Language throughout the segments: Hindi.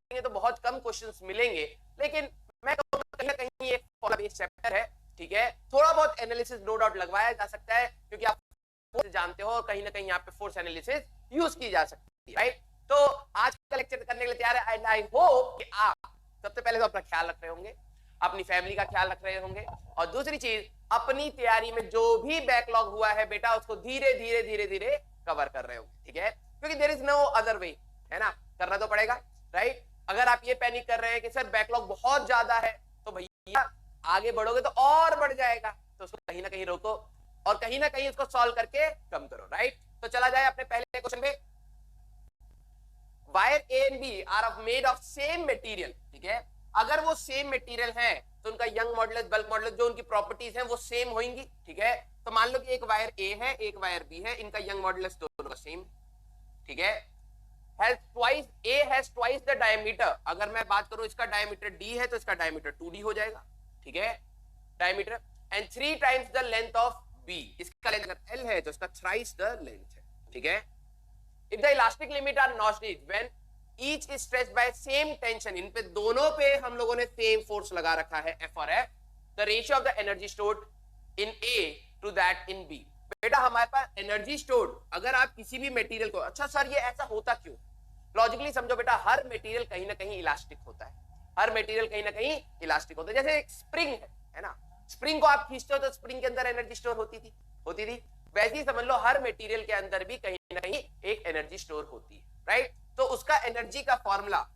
करेंगे तो बहुत कम क्वेश्चंस मिलेंगे, लेकिन मैं कहूंगा कहीं ना कहीं एक फॉर्मूला बेस्ड चैप्टर है, ठीक है। थोड़ा बहुत एनालिसिस नो डाउट लगवाया जा सकता है, क्योंकि आप फोर्स जानते हो और कहीं ना कहीं यहाँ पे फोर्स एनालिसिस यूज की जा सकती है, राइट। तो आज का लेक्चर करने के लिए तैयार है, एंड आई होप कि आप सबसे पहले तो अपना ख्याल रख रहे होंगे, अपनी फैमिली का ख्याल रख रहे होंगे, और दूसरी चीज अपनी तैयारी में जो भी बैकलॉग हुआ है बेटा उसको धीरे धीरे धीरे धीरे कवर कर रहे होंगे, ठीक है, क्योंकि there is no other way, है ना, करना तो पड़ेगा, राइट। अगर आप ये पैनिक कर रहे हैं कि सर बैकलॉग बहुत ज्यादा है, तो भैया आगे बढ़ोगे तो और बढ़ जाएगा, तो उसको कहीं ना कहीं रोको और कहीं ना कहीं उसको सॉल्व करके कम करो, राइट। तो चला जाए अपने पहले क्वेश्चन पे। Wire A and B are made of same material, ठीक है, अगर वो सेम मटेरियल है तो उनका यंग मॉडुलस, बल्क मॉडुलस, जो उनकी प्रॉपर्टीज हैं वो सेम होंगी, ठीक है। तो मान लो कि एक वायर ए है, एक वायर बी है, इनका यंग मॉडुलस दोनों का सेम, ठीक है। has twice A has twice the diameter, अगर मैं बात करूं इसका डायमीटर D है तो इसका डायमीटर 2D हो जाएगा, ठीक है, diameter, and 3 times the length of B, इसका लेंथ अगर L है तो इसका thrice the length है, ठीक है। If the elastic limit are notched when each is stretched by same tension, इन पे दोनों पे हम लोगों ने सेम फोर्स लगा रखा है F और F, the ratio of the energy stored in A to that in B, बेटा हमारे पास एनर्जी स्टोर्ड, अगर आप किसी भी मटेरियल को, अच्छा सर ये ऐसा होता क्यों, लॉजिकली समझो बेटा, हर मटेरियल कहीं ना कहीं इलास्टिक होता है, हर मटेरियल कहीं ना कहीं इलास्टिक होता है। जैसे एक स्प्रिंग है ना, स्प्रिंग को आप खींचते हो तो स्प्रिंग के अंदर एनर्जी स्टोर होती थी, वैसे ही समझ लो हर मटेरियल के अंदर भी कहीं ना कहीं एक एनर्जी स्टोर होती है, राइट। तो उसका एनर्जी का फॉर्मूला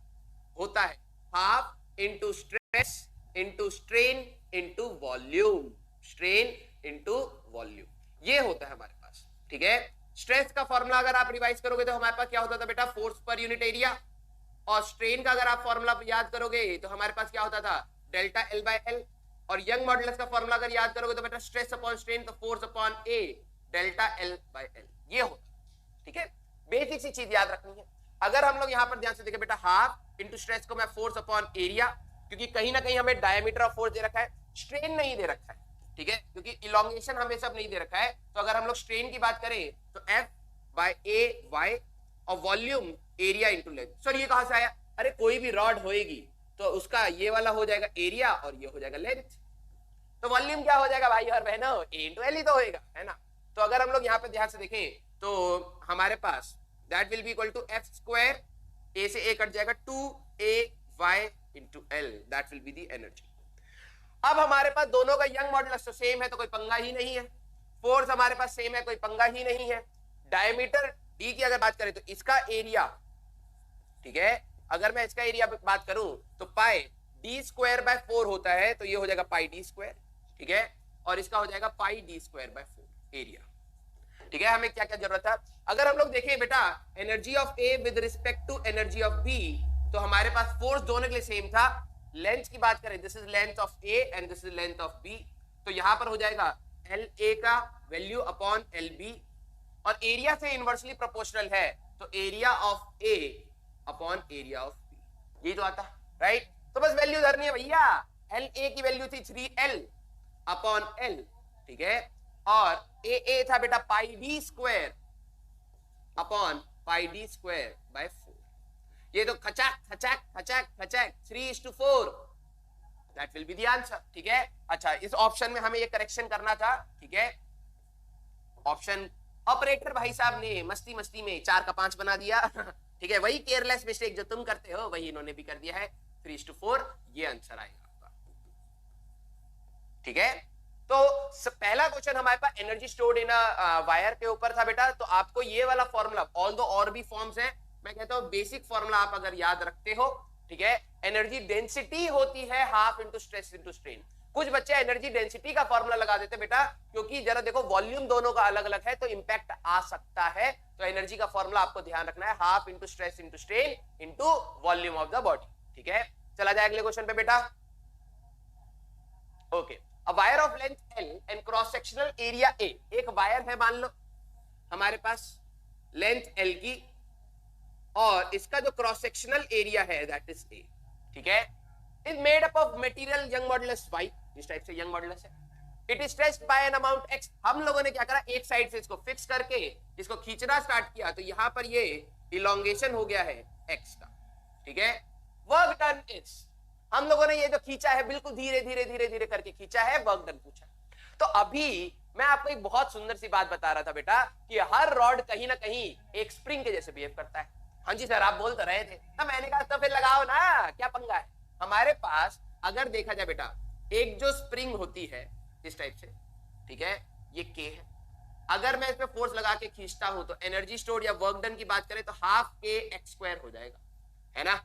होता है half into stress into strain into volume, strain into volume, ये होता है हमारे पास, ठीक है। स्ट्रेस का फॉर्मूला अगर आप रिवाइज करोगे तो हमारे पास क्या होता था बेटा, फोर्स पर यूनिट एरिया, और स्ट्रेन का अगर आप फॉर्मूला याद करोगे तो हमारे पास क्या होता था, डेल्टा एल बाय एल, और यंग मॉडुलस का फॉर्मूला अगर याद करोगे तो बेटा स्ट्रेस अपॉन स्ट्रेन, तो force upon A, delta L by L, ये होता, ठीक है। बेसिक सी चीज याद रखनी है। अगर हम लोग यहाँ पर ध्यान से देखें बेटा, हाफ इंटू स्ट्रेस को मैं फोर्स अपॉन एरिया, क्योंकि कहीं ना कहीं हमें डायमीटर ऑफ फोर्स दे रखा है, स्ट्रेन नहीं दे रखा है, ठीक है, क्योंकि इलोंगेशन हमें सब नहीं दे रखा है। तो अगर हम लोग स्ट्रेन की बात करें तो F बाय ए वाई, और volume area into length. Sir ये कहां से आया, अरे कोई भी रॉड होएगी तो उसका ये वाला हो जाएगा एरिया और ये हो जाएगा लेंथ, तो वॉल्यूम क्या हो जाएगा भाई और बहनों, ए इंटू एल ही तो होएगा, है ना। तो अगर हम लोग यहाँ पे ध्यान से देखें तो हमारे पास that will be equal to F square, A से ए कट जाएगा, 2ay into L, that will be the energy. अब हमारे पास दोनों का यंग मॉडुलस तो सेम है, तो कोई पंगा ही नहीं है, फोर्स हमारे पास सेम है, कोई पंगा ही नहीं है। डायमीटर डी की अगर बात करें तो इसका एरिया, ठीक है, अगर मैं इसका एरिया बात करूं तो पाई डी स्क्वायर बाय 4 होता है, तो ये हो जाएगा पाई डी स्क्वायर, ठीक है, और इसका हो जाएगा पाई डी स्क्वायर बाय 4 एरिया, ठीक है। हमें क्या क्या जरूरत है, अगर हम लोग देखें बेटा energy of A with respect to energy of B, तो हमारे पास फोर्स दोनों के लिए सेम था। लेंथ की बात करें, this is length of A and this is length of B, तो यहां पर हो जाएगा एल ए का वैल्यू अपॉन एल बी, और एरिया से इनवर्सली प्रोपोर्शनल है, तो area of A upon area of B, ये जो आता है, राइट। तो बस वैल्यू धरनी है भैया, एल ए की वैल्यू थी 3l अपॉन एल, ठीक है, और ए था बेटा pi D square upon pi D square by 4, ये तो खचाक खचाक खचाक खचाक 3:4, that will be the answer, ठीक है। अच्छा, इस ऑप्शन में हमें ये करेक्शन करना था, ठीक है, ऑप्शन ऑपरेटर भाई साहब ने मस्ती मस्ती में 4 का 5 बना दिया, ठीक है, वही केयरलेस मिस्टेक जो तुम करते हो वही इन्होंने भी कर दिया है, 3:4 ये आंसर आएगा आपका, ठीक है। तो पहला क्वेश्चन हमारे पास एनर्जी स्टोर्ड इन वायर के ऊपर था बेटा, तो आपको ये वाला फॉर्मूला, ऑल्दो और भी फॉर्म्स हैं, मैं कहता हूं बेसिक फॉर्मूला आप अगर याद रखते हो, ठीक है, एनर्जी डेंसिटी होती है half into stress into strain. कुछ बच्चे एनर्जी डेंसिटी का फॉर्मूला लगा देते बेटा, क्योंकि जरा देखो वॉल्यूम दोनों का अलग अलग है तो इंपैक्ट आ सकता है, तो एनर्जी का फॉर्मूला आपको ध्यान रखना है half into stress into strain into volume of the body, ठीक है। चला जाए अगले क्वेश्चन पे बेटा, okay. A wire of length L and cross sectional area A, एक वायर है मान लो हमारे पास लेंथ L की, और इसका जो क्रॉस सेक्शनल एरिया है दैट इज A, ठीक है, is made up of material Young modulus Y, इस टाइप से यंग मॉडुलस है, it is stretched by an amount X। हम लोगों ने क्या करा, एक साइड से इसको फिक्स करके इसको खींचना स्टार्ट किया, तो यहां पर ये इलोंगेशन हो गया है X का, ठीक है। डन इज, हम लोगों ने ये जो खींचा है बिल्कुल धीरे धीरे धीरे धीरे करके खींचा है, वर्क डन पूछा। तो अभी मैं आपको एक बहुत सुंदर सी बात बता रहा था बेटा कि हर रॉड कहीं ना कहीं एक स्प्रिंग के जैसे बिहेव करता है। हाँ जी सर, आप बोल तो रहे थे, तो मैंने कहा तो फिर लगाओ ना, क्या पंगा है। हमारे पास अगर देखा जाए बेटा, एक जो स्प्रिंग होती है इस टाइप से, ठीक है, ये के है। अगर मैं इस पे फोर्स लगा के खींचता हूं तो एनर्जी स्टोर्ड या वर्क डन की बात करें तो हाफ के एक्स स्क्वायर हो जाएगा, है ना,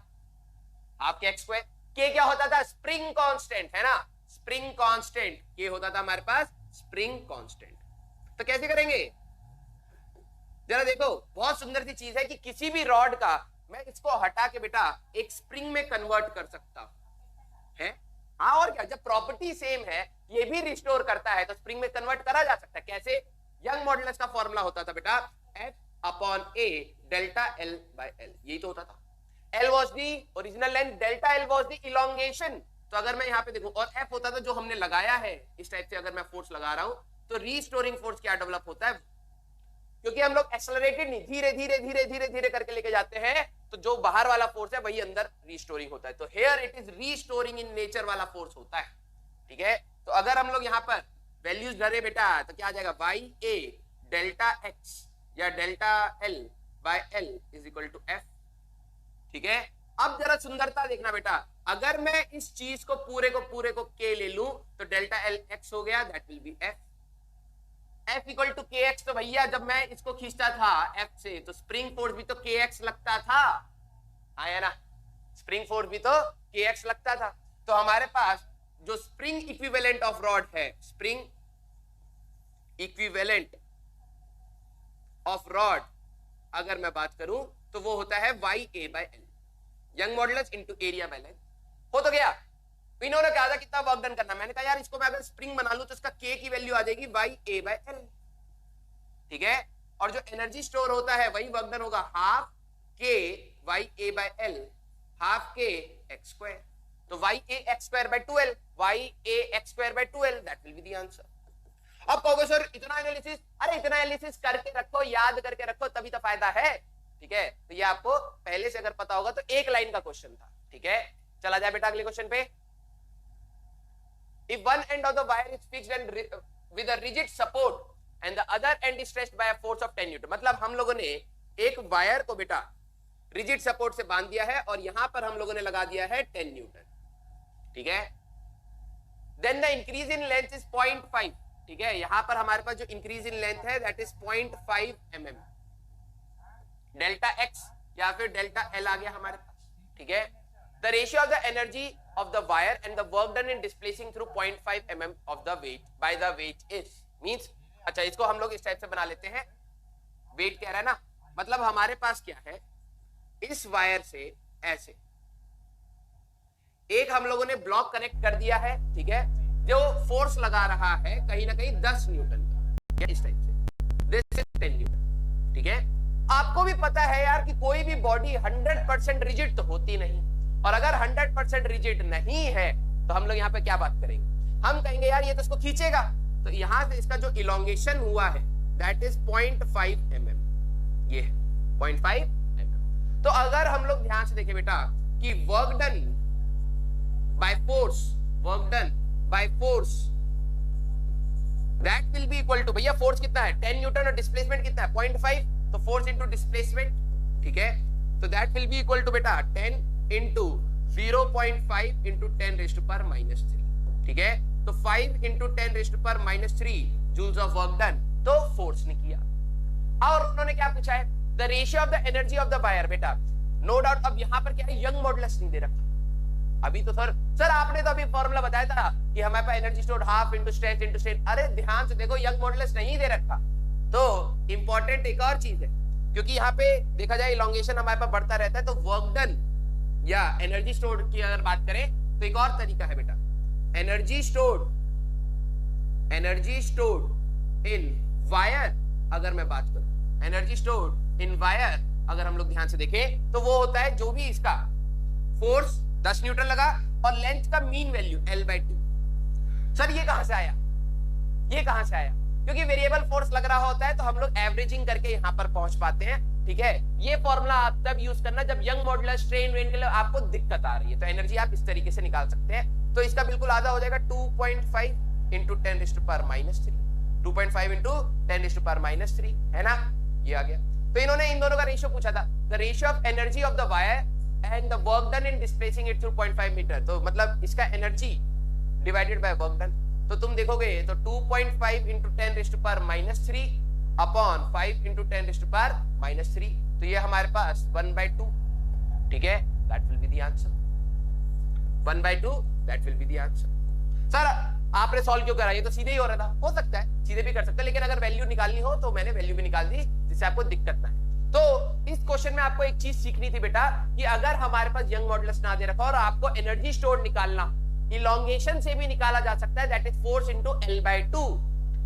हाफ के एक्स स्क्वायर। के क्या होता था, स्प्रिंग कांस्टेंट, है ना, स्प्रिंग कांस्टेंट के होता था हमारे पास स्प्रिंग कांस्टेंट। तो कैसे करेंगे जरा देखो, बहुत सुंदर सी चीज है कि किसी भी रॉड का मैं इसको हटा के बेटा एक स्प्रिंग में कन्वर्ट कर सकता हूं, है। हाँ, और क्या, जब प्रॉपर्टी सेम है, ये भी रिस्टोर करता है, तो स्प्रिंग में कन्वर्ट करा जा सकता है। कैसे, यंग मॉडुलस का फॉर्मूला होता था बेटा F upon A delta L by L, यही तो होता था। L was the original length, delta L was the elongation। तो अगर मैं यहाँ पे देखूं, और F होता था जो हमने लगाया है इस टाइप से, अगर मैं फोर्स लगा रहा हूं तो रीस्टोरिंग फोर्स क्या डेवलप होता है, क्योंकि हम लोग एक्सेलरेटेड नहीं, धीरे धीरे धीरे धीरे धीरे करके लेके जाते हैं, तो जो बाहर वाला फोर्स है वही अंदर रीस्टोरिंग होता है। तो here it is restoring in nature वाला फोर्स होता है, ठीक है। तो अगर हम लोग यहाँ पर वैल्यूज धरे बेटा तो क्या आ जाएगा, वाई ए डेल्टा एक्स या delta L by L is equal to F, ठीक है। अब जरा सुंदरता देखना बेटा, अगर मैं इस चीज को पूरे को के ले लूं तो डेल्टा एल एक्स हो गया, that will be F. F equal to K X, तो भैया जब मैं इसको खींचता था एफ से तो स्प्रिंग फोर्स भी तो के एक्स लगता था, आया ना, स्प्रिंग फोर्स भी तो के एक्स लगता था। तो हमारे पास जो स्प्रिंग इक्विवेलेंट ऑफ रॉड है, स्प्रिंग इक्विवेलेंट ऑफ रॉड अगर मैं बात करूं तो वो होता है Y A by L, young modulus into area by length. हो तो गया। इन्होंने कहा था कितना वर्क डन करना, मैंने कहा यार इसको मैं अगर स्प्रिंग बना लूं तो इसका के की वैल्यू आ जाएगी वाई ए बाय एल, ठीक है। और जो एनर्जी स्टोर होता है वही वर्क डन होगा, half K Y A by L, half K X square. तो Y A X square by 12, Y A X square by 12, that will be the answer. अब कहोगे सर इतना एनालिसिस, अरे इतना एनालिसिस करके रखो, याद करके रखो, तभी तो फायदा है, ठीक है। तो ये आपको पहले से अगर पता होगा तो एक लाइन का क्वेश्चन था, ठीक है। चला जाए बेटा अगले क्वेश्चन पे। If one end of the wire is fixed and with a rigid support and the other end is stretched by a force of 10 Newton, मतलब हम लोगों ने एक वायर को बेटा रिजिड सपोर्ट से बांध दिया है और यहां पर हम लोगों ने लगा दिया है 10 न्यूटन, ठीक है। Then the increase in length is 0.5, ठीक है। यहां पर हमारे पास जो इंक्रीज इन लेंथ है that is 0.5 mm, delta X या फिर डेल्टा एल आ गया हमारे पास, ठीक है। The ratio of the energy of the wire and the work done in displacing through 0.5 mm of the weight by the weight is means, अच्छा इसको हम लोग इस टाइप से बना लेते हैं, वेट कह रहा है ना, मतलब हमारे पास क्या है, इस वायर से ऐसे एक हम लोगों ने ब्लॉक कनेक्ट कर दिया है, ठीक है, जो फोर्स लगा रहा है कहीं ना कहीं 10 न्यूटन का, इस टाइप से, दिस इज 10 न्यूटन, ठीक है। आपको भी पता है यार कि कोई भी बॉडी 100% रिजिड तो होती नहीं, और अगर 100% रिजिड नहीं है तो हम लोग यहाँ पे क्या बात करेंगे, हम कहेंगे यार ये तो इसको खींचेगा, तो यहां से इसका जो इलोंगेशन हुआ है दैट इज 0.5 mm, ये 0.5 mm। तो अगर हम लोग ध्यान से देखें बेटा कि work done by force, work done by force that will be equal to, भैया फोर्स कितना है 10 न्यूटन और डिस्प्लेसमेंट कितना है 0.5, तो फोर्स इंटू डिस्प्लेसमेंट, ठीक है। तो that will be equal to बेटा 10 into 0.5 into 10 raise to power -3, ठीक है। तो 5 into 10 raise to power -3 joules of work done, तो फोर्स ने किया। और उन्होंने क्या पूछा है, the ratio of the energy of the wire, बेटा नो डाउट अब यहां पर क्या है, यंग मॉडुलस नहीं दे रखा अभी तो। सर आपने तो अभी फॉर्मूला बताया था कि हमारे पास energy stored half into stretch into strain, अरे ध्यान से देखो यंग मॉडुलस नहीं दे रखा। तो इंपॉर्टेंट एक और चीज है, क्योंकि यहाँ पे देखा जाए इलोंगेशन हमारे पास बढ़ता रहता है, तो वर्क डन या एनर्जी स्टोर्ड की अगर बात करें तो एक और तरीका है बेटा, एनर्जी स्टोर्ड इन वायर अगर मैं बात करूं, एनर्जी स्टोर्ड इन वायर अगर हम लोग ध्यान से देखें तो वो होता है जो भी इसका फोर्स 10 न्यूटन लगा और लेंथ का मीन वैल्यू L/2। सर ये कहां से आया, ये कहां से आया, क्योंकि वेरिएबल फोर्स लग रहा होता है तो हम लोग एवरेजिंग करके यहां पर पहुंच पाते हैं। ठीक है। ये फॉर्मूला आप तब यूज करना जब यंग मॉड्यूलस स्ट्रेन वेन के लिए आपको दिक्कत आ रही है, तो एनर्जी आप इस तरीके से निकाल सकते हैं। तो इसका बिल्कुल आधा हो जाएगा 2.5 इंटू 10⁻³ 2.5 इंटू 10⁻³ है ना, ये आ गया। तो इन्होंने इन दोनों का रेशियो पूछा था, the ratio of energy of the wire and the work done in displacing it through 0.5 metre. तो मतलब इसका energy divided by work done, तो तुम देखोगे तो 2.5 इंटू 10⁻³ अपॉन 5 इंटू 10⁻³ तो ये हमारे पास 1/2, ठीक है, that will be the answer. 1/2 that will be the answer. Sir आपने सॉल्व क्यों करा, ये तो सीधे ही हो रहा था। हो सकता है सीधे भी कर सकते हैं, लेकिन अगर वैल्यू निकालनी हो तो मैंने वैल्यू भी निकाल दी जिससे आपको दिक्कत ना है। तो इस क्वेश्चन में आपको एक चीज सीखनी थी बेटा कि अगर हमारे पास यंग मॉड्यूलस ना दे रखा और आपको एनर्जी स्टोर निकालना इलोंगेशन से भी निकाला जा सकता है, that is force into L/2,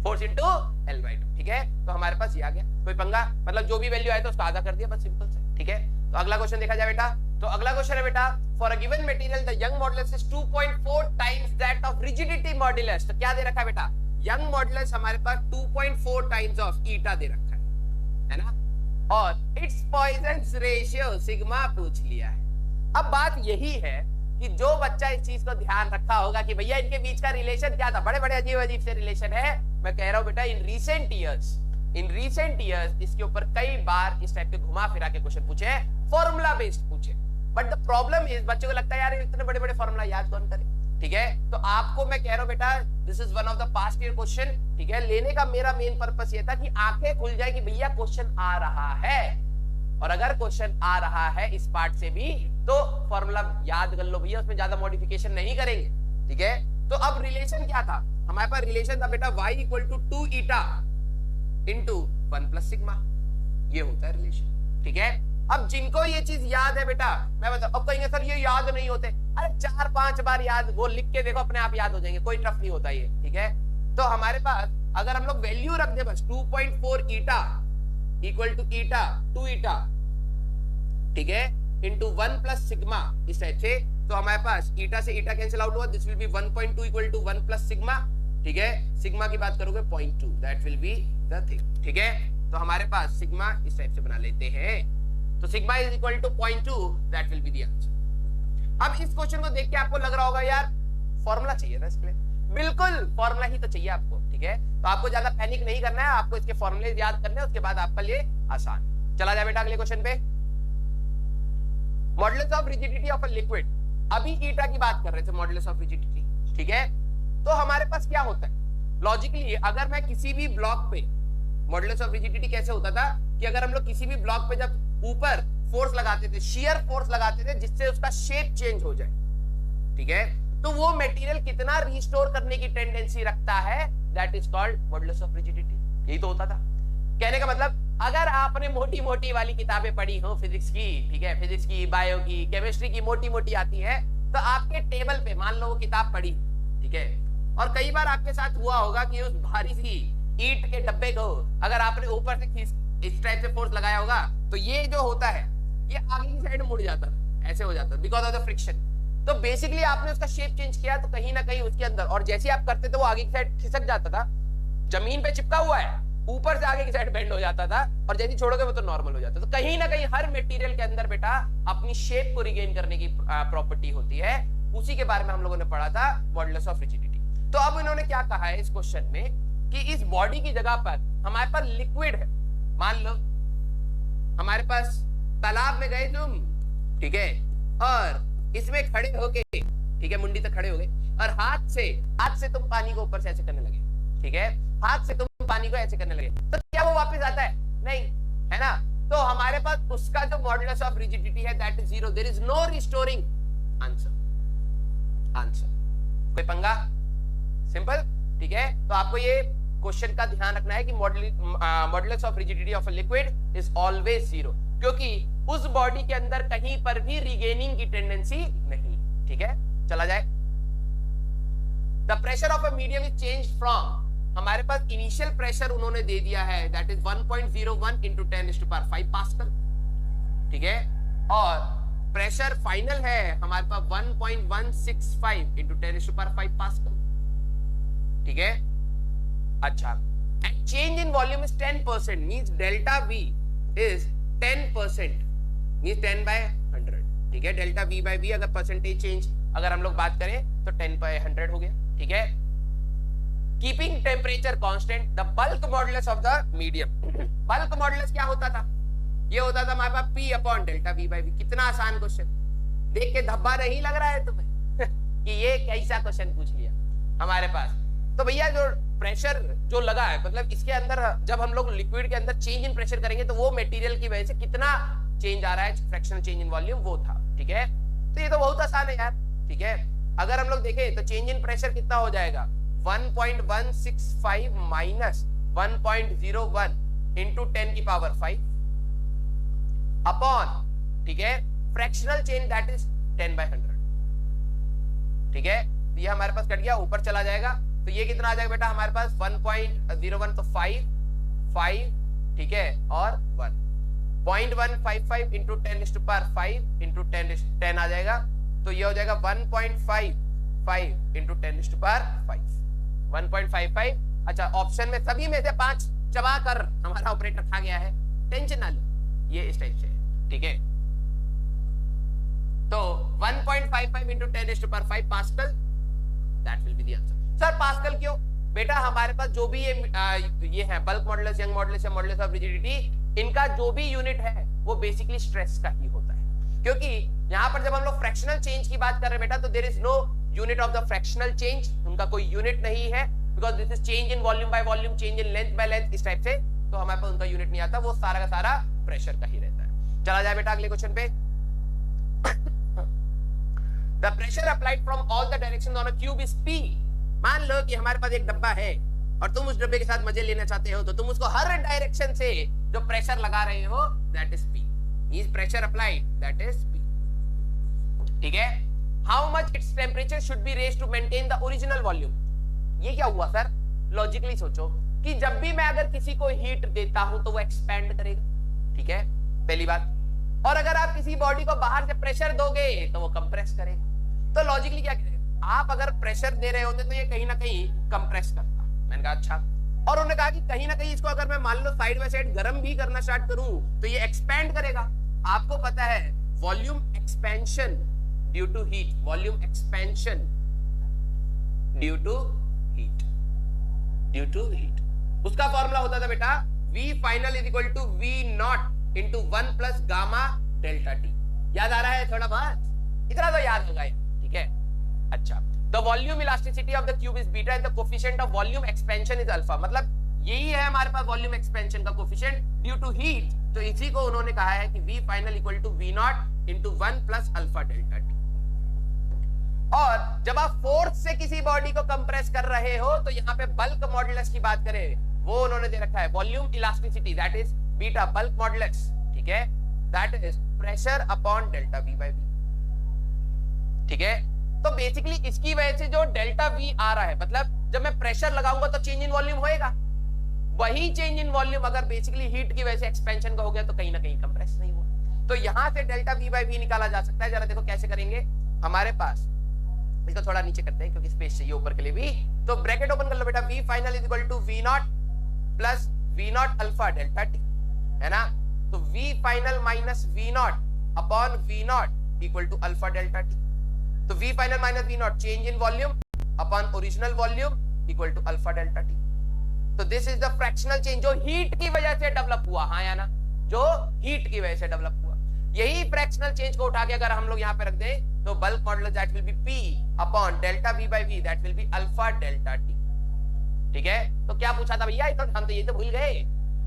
force into L/2, ठीक है। तो हमारे पास ये आ गया, कोई पंगा, मतलब जो भी वैल्यू आए तो उसका आधा कर दिया, बस सिंपल से, ठीक है। तो अगला क्वेश्चन देखा जाए बेटा, तो अगला क्वेश्चन है बेटा, for a given material the young modulus is 2.4 times that of rigidity modulus. तो क्या दे रखा है बेटा, यंग मॉड्यूलस हमारे पास 2.4 टाइम्स ऑफ ईटा दे रखा है ना, और इट्स पॉइजन रेशियो सिग्मा पूछ लिया है। अब बात यही है कि जो बच्चा इस चीज को ध्यान रखा होगा कि भैया इनके बीच का रिलेशन क्या था, बड़े बड़े अजीब अजीब से रिलेशन है। मैं कह रहा हूं बेटा इन रीसेंट ईयर्स इसके ऊपर कई बार इस टाइप के घुमा फिरा के क्वेश्चन पूछे हैं, फॉर्मूला बेस्ड पूछे। बट द प्रॉब्लम इज बच्चों को लगता है यार इतने बड़े बड़े फॉर्मूला याद कौन करे, ठीक है। तो आपको मैं कह रहा हूं बेटा this is one of the past year question, ठीक है। लेने का मेरा मेन पर्पस ये था कि आंखें खुल जाए कि भैया क्वेश्चन आ रहा है, और अगर क्वेश्चन आ रहा है इस पार्ट से भी तो फॉर्मूला याद कर लो भैया, उसमें ज्यादा मॉडिफिकेशन नहीं करेंगे, ठीक है। तो अब रिलेशन क्या था हमारे पास, रिलेशन था बेटा y = 2 ईटा इंटू 1 + सिग्मा, ये होता है रिलेशन, ठीक है। अब जिनको ये चीज याद है बेटा, मैं बताऊं, अब कहेंगे सर ये याद नहीं होते, अरे 4-5 बार याद, वो लिख के देखो अपने आप याद हो जाएंगे, कोई टफ नहीं होता ये, ठीक है। तो हमारे पास अगर हम लोग वैल्यू रख दे बस 2.4 ईटा इक्वल टू ईटा 2 ईटा, ठीक है, इंटू 1 + सिग्मा इस टाइप से, तो हमारे पास ईटा से ईटा कैंसिल आउट हुआ, this will be 1.2 equal to 1 + sigma, ठीक है। सिग्मा की बात करोगे 0.2, that will be the thing, ठीक है। तो हमारे पास सिग्मा इस टाइप से बना लेते हैं, तो sigma is equal to 0.2, that will be the answer. अब इस क्वेश्चन को देख के आपको लग रहा होगा यार फॉर्मूला चाहिए था इसके लिए, बिल्कुल फॉर्मूला ही तो चाहिए आपको, ठीक है। तो आपको ज्यादा पैनिक नहीं करना है, आपको इसके फॉर्मूले याद करने हैं, उसके बाद आपका लिए आसान। चला जाए बेटा अगले क्वेश्चन पे, modulus of rigidity of a liquid. अभी ईटा की बात कर रहे थे, मॉडुलस ऑफ रिजिडिटी, ठीक है। तो हमारे पास क्या होता है लॉजिकली, अगर मैं किसी भी ब्लॉक पे, मॉडुलस ऑफ रिजिडिटी कैसे होता था कि अगर हम लोग किसी भी ब्लॉक पे जब ऊपर फोर्स लगाते थे, शियर फोर्स लगाते थे जिससे उसका शेप चेंज हो जाए, ठीक है, तो वो मटेरियल कितना रिस्टोर करने की टेंडेंसी रखता है, that is called modulus of rigidity. यही तो होता था। कहने का मतलब अगर आपने मोटी मोटी वाली किताबें पढ़ी हो फिजिक्स की, ठीक है, फिजिक्स की, बायो की, केमिस्ट्री की मोटी मोटी आती है, तो आपके टेबल पे मान लो वो किताब पढ़ी, ठीक है, और कई बार आपके साथ हुआ होगा कि उस भारी सी ईंट के डब्बे को अगर आपने ऊपर से इस टाइप से फोर्स लगाया होगा तो ये जो होता है ये आगे की साइड मुड़ जाता है, ऐसे हो जाता है बिकॉज ऑफ द फ्रिक्शन। तो बेसिकली आपने उसका शेप चेंज किया तो कहीं ना कहीं उसके अंदर, और जैसे आप करते थे वो आगे की साइड खिसक जाता था, जमीन पे चिपका हुआ है, ऊपर से आगे की साइड बेंड हो जाता था, और जैसे छोड़ोगे वो तो नॉर्मल हो जाता था। तो कहीं ना कहीं हर मटेरियल के अंदर बेटा अपनी शेप को रिगेन करने की प्रॉपर्टी होती है, उसी के बारे में हम लोगों ने पढ़ा था, मॉडुलस ऑफ रिजिडिटी। तो अब इन्होंने क्या कहा है इस क्वेश्चन में कि इस बॉडी की जगह पर हमारे पास लिक्विड है, मान लो हमारे पास तालाब में गए तुम, ठीक है, और इसमें खड़े होके, ठीक है, मुंडी तक खड़े हो गए और हाथ से तुम पानी को ऊपर से ऐसे करने लगे, ठीक है, हाथ से तुम पानी को ऐसे करने लगे, तो क्या वो वापस आता है? नहीं, है ना। तो हमारे पास उसका जो मॉडुलस ऑफ रिजिडिटी है that is 0, there is no restoring answer. कोई पंगा? सिंपल, ठीक है। तो आपको ये क्वेश्चन का ध्यान रखना है कि modulus of rigidity of a liquid is always 0, क्योंकि उस बॉडी के अंदर कहीं पर भी रिगेनिंग की टेंडेंसी नहीं, ठीक है। चला जाए, the pressure of a medium is change from, हमारे पास इनिशियल प्रेशर उन्होंने दे दिया है दैट इज 1.01 इंटू 10⁵ पास्कल, ठीक है, और प्रेशर फाइनल है हमारे पास 1.165 इंटू 10⁵ पास्कल, ठीक है। अच्छा, and change in volume is 10%, means delta V is 10% means 10/100, ठीक है। डेल्टा V बाय V अगर परसेंटेज चेंज अगर हम लोग बात करें तो 10/100 हो गया, ठीक है। Keeping temperature constant, the bulk modulus of the medium. Bulk modulus क्या होता था? ये होता था हमारे पास P upon delta V by V। कितना आसान क्वेश्चन, देख के धब्बा नहीं लग रहा है तुम्हें कि ये कैसा क्वेश्चन पूछ लिया हमारे पास। तो भैया जो प्रेशर जो लगा है, मतलब इसके अंदर जब हम लोग लिक्विड के अंदर चेंज इन प्रेशर करेंगे तो वो मटेरियल की वजह से कितना चेंज आ रहा है, फ्रैक्शनल चेंज इन वॉल्यूम, वो था, ठीक है। तो ये तो बहुत आसान है यार, ठीक है। अगर हम लोग देखें तो चेंज इन प्रेशर कितना हो जाएगा, 1.165 माइनस 1.01 इंटू 10 की पावर 5 अपॉन, ठीक है, फ्रैक्शनल चेंज दैट इज 10/100, ठीक है। ये हमारे पास कट गया, ऊपर चला जाएगा तो ये कितना आ जाएगा बेटा हमारे पास 1.01, तो 5, ठीक है, और 1 0.155 इंटू 10⁵ इंटू 10 आ जाएगा, तो ये हो जाएगा 1.55 इंटू 10⁵, 1.55। अच्छा, ऑप्शन में सभी में से 5 चबा कर हमारा ऑपरेटर खा गया है, टेंशन ना लो, ये इस टाइप से, ठीक है। तो 1.55 into 10⁵ pascal, that will be the answer. Sir pascal क्यों? बेटा हमारे पास जो भी ये है बल्क मॉडुलस, यंग मॉडुलस या मॉडुलस ऑफ रिजिडिटी, इनका जो भी यूनिट है वो बेसिकली स्ट्रेस का ही होता है। क्योंकि यहाँ पर जब हम लोग फ्रैक्शनल चेंज की बात कर रहे हैं बेटा, तो there is no unit of the fractional change, उनका कोई यूनिट नहीं है, because this is change in volume by volume, change in length by length, इस टाइप से, तो हमारे पास उनका यूनिट नहीं आता, वो सारा का सारा प्रेशर का ही रहता है। चला जाए बेटा अगले क्वेश्चन पे। The pressure applied from all the directions on a cube is P। मान लो कि हमारे पास एक डब्बा है और तुम उस डब्बे के साथ मजे लेना चाहते हो, तो तुम उसको हर डायरेक्शन से जो प्रेशर लगा रहे हो that is P, is pressure applied, that is P, ठीक है। How much its temperature should be raised to maintain the original volume। ये क्या हुआ सर? लॉजिकली सोचो कि जब भी मैं अगर किसी को हीट देता हूं तो वो एक्सपेंड करेगा, ठीक है, पहली बात। और अगर आप किसी बॉडी को बाहर से प्रेशर दोगे तो वो कंप्रेस करेगा। तो लॉजिकली क्या करेगा, आप अगर प्रेशर दे रहे होते तो ये कहीं ना कहीं कंप्रेस करता। मैंने कहा अच्छा, और उन्होंने कहा कि कहीं ना कहीं इसको अगर मैं मान लो साइड बाय साइड गर्म भी करना स्टार्ट करूं तो ये एक्सपैंड करेगा। आपको पता है volume expansion due to heat, volume expansion due to heat, due to heat, उसका फॉर्मूला होता था बेटा V final is equal to V naught into 1 plus gamma delta T। याद आ रहा है थोड़ा बहुत? इतना तो याद होगा, ठीक है। अच्छा, the volume elasticity of the cube is beta and the coefficient of volume expansion is alpha। मतलब यही है हमारे पास वॉल्यूम एक्सपेंशन का कोफिशिएंट ड्यू टू हीट, तो इसी को उन्होंने कहा है कि V final equal to V naught into 1 plus alpha delta T। और जब आप फोर्स से किसी बॉडी को कंप्रेस कर रहे हो तो यहाँ पे बल्क मॉडुलस की बात करें, वो उन्होंने दे रखा है volume elasticity, that is beta bulk modulus, ठीक है, that is pressure upon delta V by V, ठीक है। तो बेसिकली इसकी वजह से जो डेल्टा V आ रहा है, मतलब जब मैं प्रेशर लगाऊंगा तो चेंज इन वॉल्यूम होएगा, वही चेंज इन वॉल्यूम अगर बेसिकली हीट की वजह से एक्सपेंशन का हो गया तो कहीं ना कहीं कंप्रेस नहीं हुआ। तो यहां से डेल्टा V बाय V निकाला जा सकता है। जरा देखो कैसे करेंगे, हमारे पास इसको थोड़ा नीचे करते हैं क्योंकि स्पेस चाहिए ऊपर के लिए भी, तो ब्रैकेट ओपन कर लो बेटा, V final is equal to V naught plus V naught alpha delta T, है ना। तो V final minus V naught upon V naught equal to alpha delta T। तो V final minus V naught change in volume upon original volume equal to alpha delta T। तो this is the fractional change जो हीट की वजह से डेवलप हुआ, हाँ या ना, जो हीट की वजह से डेवलप हुआ। यही फ्रैक्शनल चेंज को उठा के अगर हम लोग यहाँ पे रख दें तो bulk modulus that will be P upon delta V by V that will be alpha delta T, ठीक है। तो क्या पूछा था भैया, हम तो ये तो भूल गए,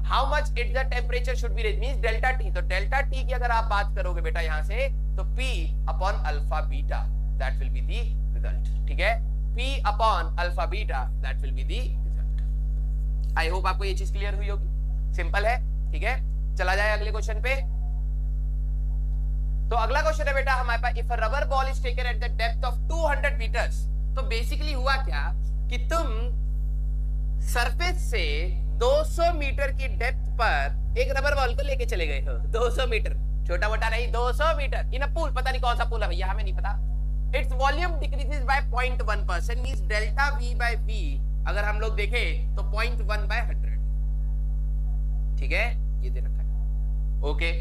how much it the temperature should be raise means delta T। तो डेल्टा T की अगर आप बात करोगे बेटा यहाँ से तो P upon alpha beta that will be the result, ठीक है, P upon alpha beta that will be the result. I hope आपको ये चीज क्लियर हुई होगी, सिंपल है, ठीक है। चला जाए अगले क्वेश्चन पे। तो अगला क्वेश्चन है बेटा हमारे पास, if a rubber ball is taken at the depth of 200 metres. तो बेसिकली हुआ क्या कि तुम सरफेस से 200 मीटर की डेप्थ पर एक रबर बॉल को लेके चले गए हो, 200 मीटर, छोटा मोटा नहीं, 200 मीटर इन अ पूल, पता नहीं कौन सा पूल है भैया, हमें नहीं पता। It's volume decreases by 0.1% means delta V by V अगर हम लोग देखें तो 0.1/100, ठीक है, ये दे रखा है okay,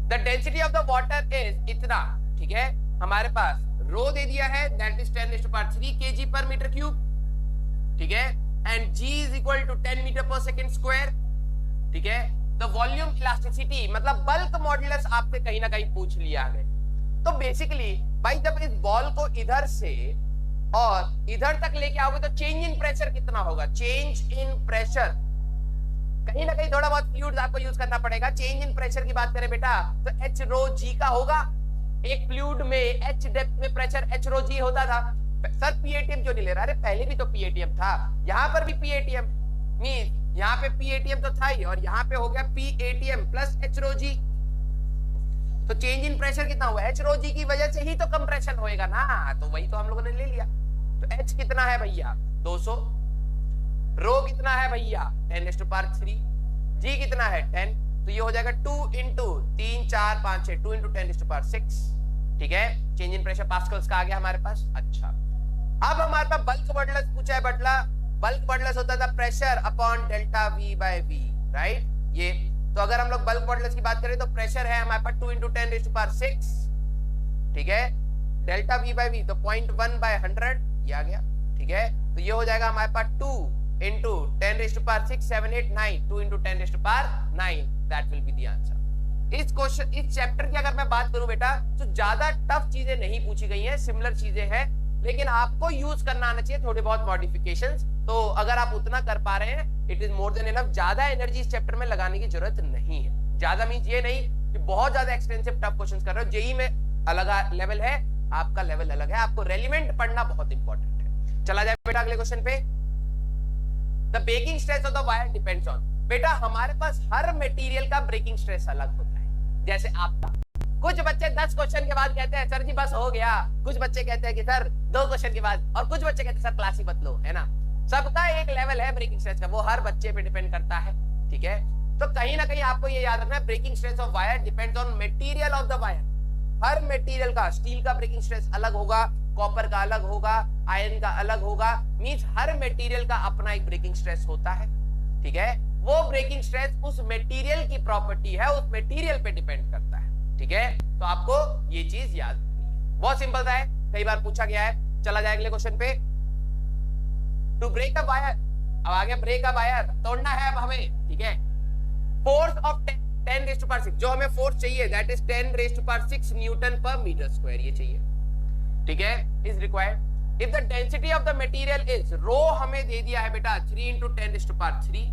the density of the water is इतना, ठीक है, हमारे पास रो दे दिया है that is 10⁻³ kg per metre cube, ठीक है, and g is equal to 10 metre per second square, ठीक है। तो वॉल्यूम इलास्टिसिटी मतलब बल्क मॉडुलस आपसे कहीं ना कहीं पूछ लिया है। तो बेसिकली भाई जब इस बॉल को इधर से और इधर तक लेके आओगे तो चेंज इन प्रेशर कितना होगा, चेंज इन प्रेशर, कहीं ना कहीं थोड़ा बहुत फ्लूइड आपको यूज करना पड़ेगा। चेंज इन प्रेशर की बात करें बेटा तो एच रो जी का होगा, एक फ्लूइड में एच डेप्थ में प्रेशर एच रो जी होता था। सर पीएटीएम क्यों नहीं ले रहा, अरे पहले भी तो पीएटीएम था, यहाँ पर भी पीएटीएम मीन यहाँ पे पीएटीएम तो था ही और यहाँ पे हो गया पीएटीएम प्लस एच रो जी, तो चेंज इन प्रेशर कितना हुआ, एच रो जी की वजह से ही तो कंप्रेशन होएगा ना, तो वही तो हम लोगों ने ले लिया। तो एच कितना है भैया 200, रो कितना है भैया 10⁻³ जी कितना है 10, तो ये हो जाएगा 2 इंटू 3 4 5 6 2 इंटू 10⁻6, ठीक है। चेंज इन प्रेशर पास्कल्स का आ गया हमारे पास। अच्छा अब हमारे पास बल्क मॉडुलस पूछा है बटला, बल्क मॉडुलस होता था pressure upon delta V by V, right. ये तो अगर हम लोग बल्क मॉडुलस की बात करें तो प्रेशर है हमारे पास 2 इंटू 10⁻6, ठीक है, डेल्टा वी बाय वी तो 0.1/100 ये आ गया, ठीक है। तो ये हो जाएगा हमारे पास 2 into 10⁻6 7 8 9 2 into 10⁻9, that will be the answer. इस क्वेश्चन इस चैप्टर की अगर मैं बात करूं बेटा तो ज्यादा टफ चीजें नहीं पूछी गई हैं, सिमिलर चीजें हैं, लेकिन आपको यूज करना आना चाहिए थोड़े बहुत मॉडिफिकेशंस। तो अगर आप उतना कर पा रहे हैं it is more than enough, ज्यादा एनर्जी इस चैप्टर में लगाने की जरूरत नहीं है। ज्यादा मींस ये नहीं कि बहुत ज्यादा एक्सपेंसिव टफ क्वेश्चंस कर रहे हो, जेई में अलग लेवल है, आपका लेवल अलग है, आपको रेलिवेंट पढ़ना बहुत इंपॉर्टेंट है। चला जाए बेटा अगले क्वेश्चन पे। The breaking stress of the wire depends on, बेटा हमारे पास हर मटेरियल का ब्रेकिंग स्ट्रेस अलग होता है। जैसे आपका कुछ बच्चे 10 क्वेश्चन के बाद कहते हैं सर जी बस हो गया, कुछ बच्चे कहते हैं कि सर 2 क्वेश्चन के बाद, और कुछ बच्चे कहते हैं सर क्लास ही बदलो, है ना। सबका एक लेवल है ब्रेकिंग स्ट्रेस का, वो हर बच्चे पे डिपेंड करता है, ठीक है। तो कहीं ना कहीं आपको ये याद रखना है breaking stress of wire depends on material of the wire. हर मटेरियल का, स्टील का ब्रेकिंग स्ट्रेस अलग होगा, कॉपर का अलग होगा, आयरन का अलग होगा, मींस हर मटेरियल का अपना एक ब्रेकिंग स्ट्रेस होता है, ठीक है। वो ब्रेकिंग स्ट्रेस उस मटेरियल की प्रॉपर्टी है, उस मटेरियल पे डिपेंड करता है, ठीक है। तो आपको ये चीज याद रखनी है, बहुत सिंपल सा है, कई बार पूछा गया है। चला जाए अगले क्वेश्चन पे। टू ब्रेक अ वायर, अब आगे ब्रेक अ वायर तोड़ना है अब हमें, ठीक है। फोर्स ऑफ 10⁻6, जो हमें फोर्स चाहिए that is 10⁻6 newton per metre square, ये चाहिए, ठीक है, is required. If the density of the material is, rho हमें दे दिया है बेटा 3 इंटू 10⁻3,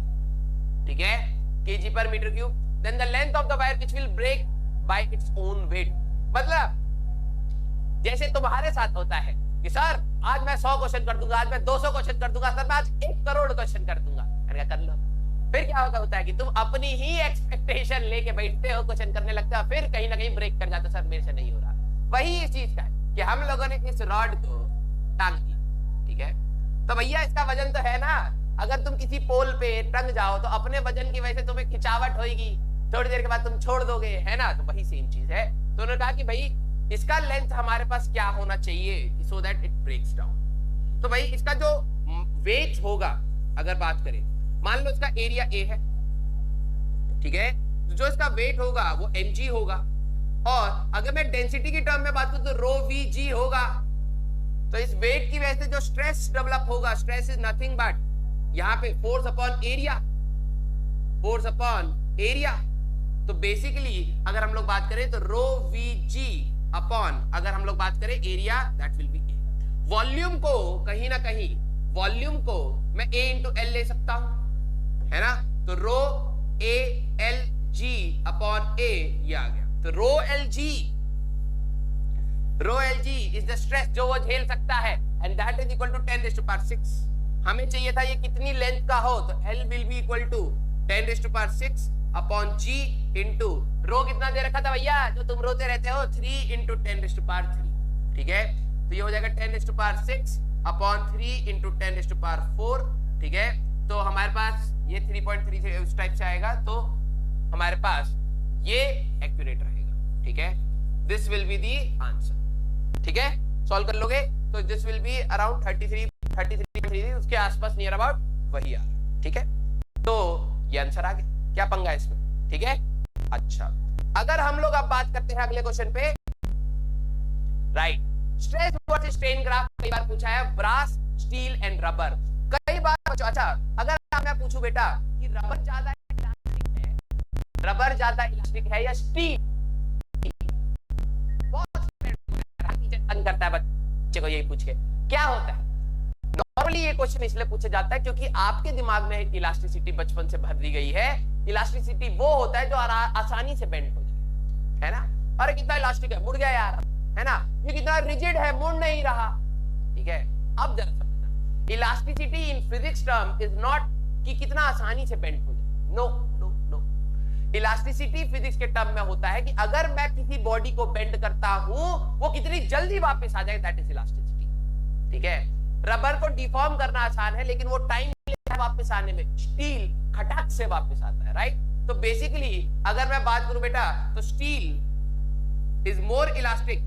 ठीक है, kg per metre cube, then the length of the wire which will break by its own weight. मतलब जैसे तुम्हारे साथ होता है कि सर आज मैं 100 क्वेश्चन कर दूंगा, आज मैं 200 क्वेश्चन कर दूंगा, सर मैं आज 1 करोड़ क्वेश्चन कर दूंगा, कर लो। फिर क्या होता है कि तुम अपनी ही एक्सपेक्टेशन लेके बैठते हो, क्वेश्चन करने लगते हो, फिर कहीं ना कहीं ब्रेक कर जाते हो, सर मेरे से नहीं हो रहा। वही इस चीज का है कि हम लोगों ने इस रॉड को टांग दिया, ठीक है। तो भैया इसका वजन तो है ना, अगर तुम किसी पोल पे टंग जाओ तो अपने वजन की वजह से तुम्हें खिंचावट होगी, थोड़ी देर के बाद तुम छोड़ दोगे, है ना। तो वही सेम चीज है। तो उन्होंने कहा कि भाई इसका लेंथ हमारे पास क्या होना चाहिए so that it breaks down. तो भाई इसका जो वेट होगा, अगर बात करें, मान लो इसका एरिया ए है, ठीक है, तो जो इसका वेट होगा वो mg होगा, और अगर मैं डेंसिटी की टर्म में बात करूं तो रो वी जी होगा। तो इस वेट की वजह से जो स्ट्रेस डेवलप होगा, स्ट्रेस इज नथिंग बट यहाँ पे force upon area, force upon area. तो बेसिकली अगर हम लोग बात करें तो रो वी जी अपॉन, अगर हम लोग बात करें area, that will B A. Volume को कहीं ना कहीं, वॉल्यूम को मैं a इंटू एल ले सकता हूं, है ना। तो रो ए एल जी अपॉन ए, ये आ गया। तो rho L G is the stress जो वो झेल सकता है, and that is equal to 10⁻6। हमें चाहिए था ये कितनी लेंथ का हो, तो L will be equal to 10⁻6 upon G into rho कितना दे रखा था भैया, जो तुम रोते रहते हो, 3 इंटू 10⁻3, ठीक है। तो ये हो जाएगा 10⁻6 अपॉन 3 इंटू 10⁻4, ठीक है। तो हमारे पास ये 3.33 उस टाइप से आएगा, तो हमारे पास ये एक्यूरेट रहेगा, ठीक है। This will be the answer, ठीक है। सॉल्व कर लोगे तो दिस विल बी अराउंड 33 उसके आसपास, नियर अबाउट वही आ रहा है, ठीक है। तो ये आंसर आ गया, क्या पंगा है इसमें, ठीक है। अच्छा, अगर हम लोग अब बात करते हैं अगले क्वेश्चन पे, right, stress versus strain graph कई बार पूछा है, ब्रास, स्टील एंड रबर कई बार। अच्छा, अगर मैं पूछूं बेटा कि रबर ज्यादा इलास्टिक है, रबर ज्यादा इलास्टिक है या स्टील, बहुत तंग करता है बच्चे को यही पूछ के, क्या होता है? नॉर्मली ये क्वेश्चन इसलिए पूछा जाता है क्योंकि आपके दिमाग में इलास्टिसिटी बचपन से भर दी गई है। इलास्टिसिटी वो होता है जो आसानी से बेंड हो जाए, है ना? अरे कितना इलास्टिक है, मुड़ गया यार, है ना? ये कितना रिजिड है, मुड़ नहीं रहा। ठीक है, अब जरा समझना, elasticity in physics term is not कि कितना आसानी से बेंड हो जाए, no no no. Elasticity physics के टर्म में होता है कि अगर मैं किसी बॉडी को बेंड करता हूं वो कितनी जल्दी वापस आ जाए, दैट इज इलास्टिसिटी। ठीक है, रबर को डिफॉर्म करना आसान है लेकिन वो टाइम लेता है वापस आने में, स्टील खटाक से वापस आता है, राइट? तो बेसिकली अगर मैं बात करूं बेटा तो स्टील इज मोर इलास्टिक,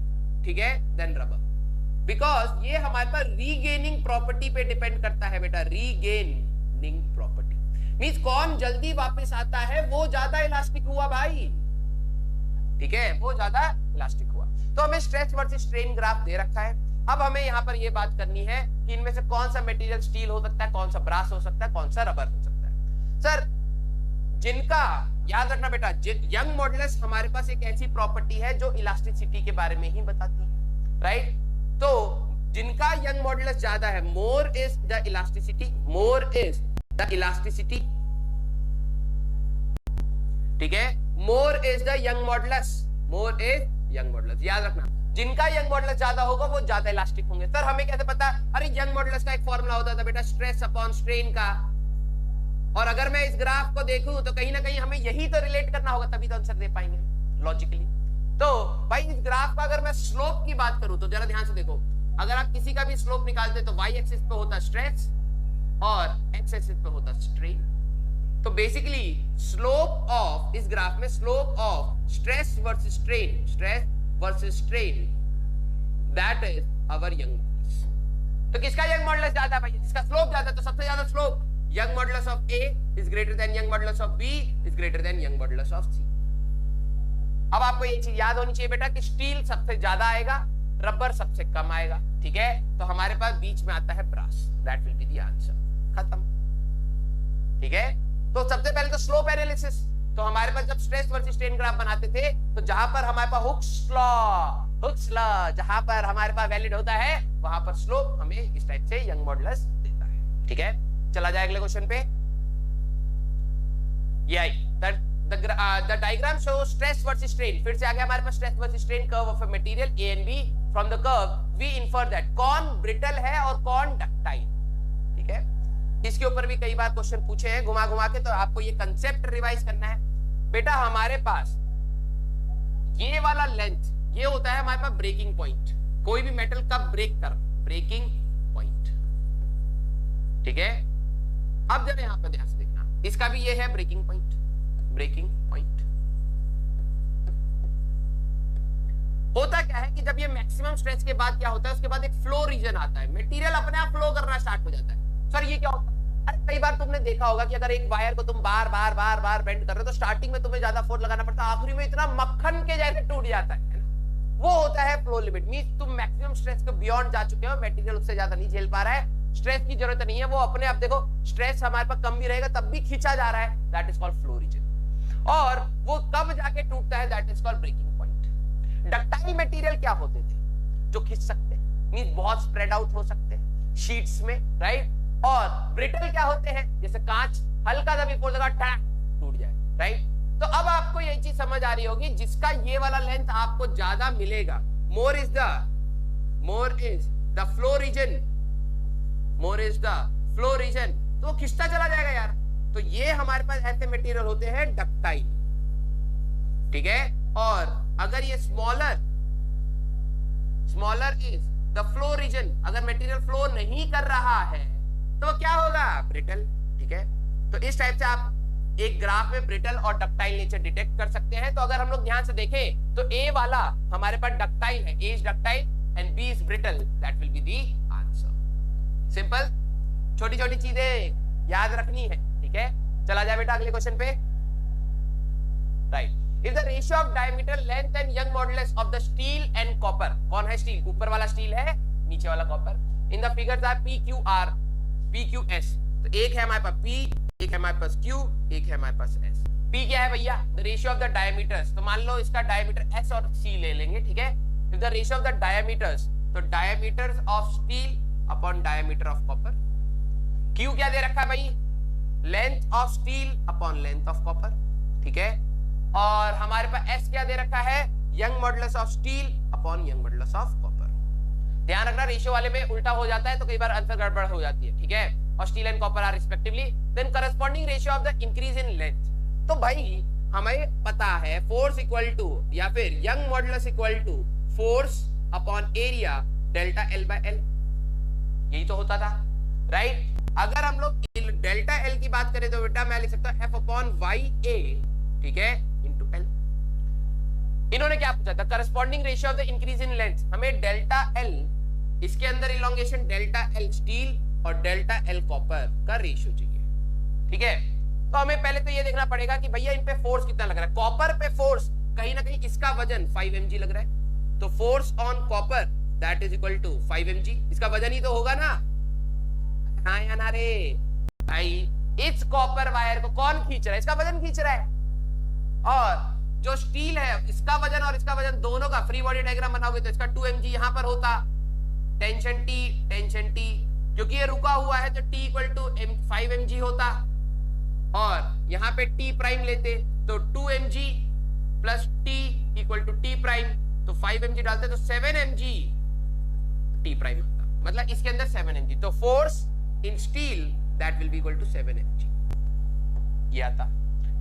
ठीक है, देन रबर, बिकॉज ये हमारे पास रीगेनिंग प्रॉपर्टी पे डिपेंड करता है बेटा, रीगेनिंग प्रॉपर्टी मींस कौन जल्दी वापस आता है वो ज्यादा इलास्टिक हुआ भाई। ठीक है, वो ज्यादा इलास्टिक हुआ। तो हमें स्ट्रेस वर्सेस स्ट्रेन ग्राफ दे रखा है। अब हमें यहां पर ये बात करनी है कि इनमें से कौन सा मटेरियल स्टील हो सकता है, कौन सा ब्रास हो सकता है, कौन सा रबर हो सकता है। सर जिनका याद रखना बेटा, यंग मॉडुलस हमारे पास एक ऐसी प्रॉपर्टी है जो इलास्टिसिटी के बारे में ही बताती है, राइट? तो जिनका यंग मॉडुलस ज्यादा है, मोर is the elasticity, more is the elasticity, ठीक है, मोर is the young modulus, more is Young modulus. याद रखना, जिनका यंग मॉडुलस ज्यादा होगा वो ज्यादा इलास्टिक होंगे। सर हमें कैसे पता? अरे यंग मॉडुलस का एक फॉर्मूला होता था बेटा, स्ट्रेस अपॉन स्ट्रेन का, और अगर मैं इस ग्राफ को देखूं तो कहीं ना कहीं हमें यही तो रिलेट करना होगा, तभी तो आंसर दे पाएंगे लॉजिकली। तो भाई इस ग्राफ का अगर मैं स्लोप की बात करूं तो जरा ध्यान से देखो, अगर आप किसी का भी स्लोप निकालते तो वाई एक्सिस पे होता स्ट्रेस और एक्स एक्सिस पे होता स्ट्रेन। तो बेसिकली स्लोप ऑफ इस ग्राफ में, slope of stress versus strain, stress versus strain, that is our Young modulus. तो किसका यंग मॉडुलस ज्यादा भाई? जिसका स्लोप ज्यादा, तो सबसे ज्यादा slope Young modulus of A is greater than Young modulus of B is greater than Young modulus of C. अब आपको ये चीज याद होनी चाहिए बेटा कि स्टील सबसे ज्यादा आएगा, रबर सबसे कम आएगा, ठीक है? तो हमारे पास बीच में आता है brass, that will be the answer, खत्म। ठीक है, तो सबसे पहले तो स्लोप एनालिसिस। तो हमारे पास जब स्ट्रेस वर्सेस स्ट्रेन ग्राफ बनाते थे तो जहां पर हमारे पास हुक्स लॉ जहां पर हमारे पास वैलिड होता है वहां पर स्लोप हमें इस टाइप से यंग मॉडुलस देता है। ठीक है, चला जाए अगले क्वेश्चन पे। The diagram shows stress versus strain. फिर से आ गया हमारे पास stress versus strain curve of a material A and B. From the curve we infer that कौन ब्रिटल है और कौन डक्टाइल। ठीक है, इसके ऊपर भी कई बार क्वेश्चन पूछे हैं घुमा घुमा के, तो आपको ये कंसेप्ट रिवाइज करना है बेटा। हमारे पास ये वाला लेंथ ये होता है हमारे पास ब्रेकिंग पॉइंट। कोई भी मेटल कब ब्रेक कर, ब्रेकिंग पॉइंट। ठीक है, अब जब यहां पर ध्यान से देखना, इसका भी ये है ब्रेकिंग पॉइंट, ब्रेकिंग पॉइंट। होता क्या है कि जब ये मैक्सिमम स्ट्रेस के बाद क्या होता है, उसके बाद एक फ्लो रीजन आता है, मटेरियल अपने आप फ्लो करना स्टार्ट हो जाता है। सर ये क्या होता है? अरे कई बार तुमने देखा होगा कि अगर एक वायर को तुम बार बार बार बार बेंड कर रहे हो तो स्टार्टिंग में तुम्हें ज्यादा फोर्स लगाना पड़ता है, आखिरी में इतना मक्खन के जैसे टूट जाता है ना? वो होता है फ्लो लिमिट। मींस तुम मैक्सिमम स्ट्रेस के बियॉन्ड जा चुके हो, मटेरियल उससे ज्यादा नहीं झेल पा रहा है, स्ट्रेस की जरूरत नहीं है, वो अपने आप देखो स्ट्रेस हमारे पास कम भी रहेगा तब भी खींचा जा रहा है, that is called flow region. और वो कब जाके टूटता है, that is called breaking point. Ductile material क्या होते थे? जो खींच सकते हैं, मींस बहुत स्प्रेड आउट हो सकते हैं शीट्स में, राइट? और ब्रिटल क्या होते हैं? जैसे कांच, हल्का सा भी फोर्स लगा टैक टूट जाए, राइट? तो अब आपको ये चीज समझ आ रही होगी, जिसका ये वाला लेंथ आपको ज्यादा मिलेगा, more is the flow region, more is the flow region, तो वो खिंचता चला जाएगा यार। तो ये हमारे पास ऐसे मटेरियल होते हैं डक्टाइल। ठीक है, और अगर ये smaller is the flow region, अगर मटेरियल फ्लो नहीं कर रहा है तो क्या होगा? ब्रिटल। ठीक है, तो इस टाइप से आप एक ग्राफ में ब्रिटल और डक्टाइल नेचर डिटेक्ट कर सकते हैं। तो अगर हम लोग ध्यान से देखें तो ए वाला हमारे पास डक्टाइल है, A is ductile and B is brittle, that will be the answer. Simple, छोटी छोटी चीजें याद रखनी है। ठीक है, चला जाए बेटा अगले क्वेश्चन पे। Right, if the ratio of diameter length and Young modulus of the steel and copper, कौन है स्टील, ऊपर वाला स्टील है, नीचे वाला copper, in the figures are PQR PQS, तो एक है हमारे पास P, एक है हमारे पास Q, एक है हमारे पास S। P क्या है भैया, the ratio of the diameters, तो मान लो इसका डायमीटर S और C ले लेंगे, ठीक है। If the ratio of the diameters, तो diameters of steel upon diameter of copper. Q क्या दे रखा है भाई, length of steel upon length of copper, ठीक है। और हमारे पास S क्या दे रखा है, Young modulus of steel upon young modulus of copper. ध्यान रखना रेशियो वाले में उल्टा हो जाता है तो कई बार आंसर गड़बड़ हो जाती है, ठीक है। और steel and copper are respectively, then corresponding ratio of the increase in length. तो भाई हमें पता है फोर्स इक्वल टू या फिर Young modulus equal to force upon area delta L by L, यही तो होता था, राइट। अगर हम लोग डेल्टा L की बात करें तो बेटा मैं लिख सकता हूं F अपॉन YA, ठीक है, इंटू L। इन्होंने क्या पूछा था, corresponding ratio of the increase in length. हमें डेल्टा L, इसके अंदर इलोंगेशन डेल्टा L स्टील और डेल्टा L कॉपर का रेशियो चाहिए, ठीक है। तो हमें पहले तो ये देखना पड़ेगा कि भैया इन पे फोर्स कितना लग रहा है। कॉपर पे फोर्स कहीं ना कहीं इसका वजन 5 mg लग रहा है, तो force on copper that is equal to 5 mg, इसका वजन ही तो होगा ना, हाँ या ना रे भाई। इस कॉपर वायर को कौन खींच रहा है, इसका वजन खींच रहा है। और जो स्टील है इसका वजन और इसका वजन दोनों का फ्री बॉडी डायग्राम बनाओगे तो इसका 2 mg यहां पर होता, टेंशन T, क्योंकि ये रुका हुआ है तो T इक्वल टू 5 mg होता। और यहाँ पे T प्राइम लेते तो 2 mg plus T equal to T prime, तो 5 mg डालते तो 7 mg T प्राइम होता, मतलब इसके अंदर 7 mg, तो force in steel that will be equal to 7 mg, ये आता,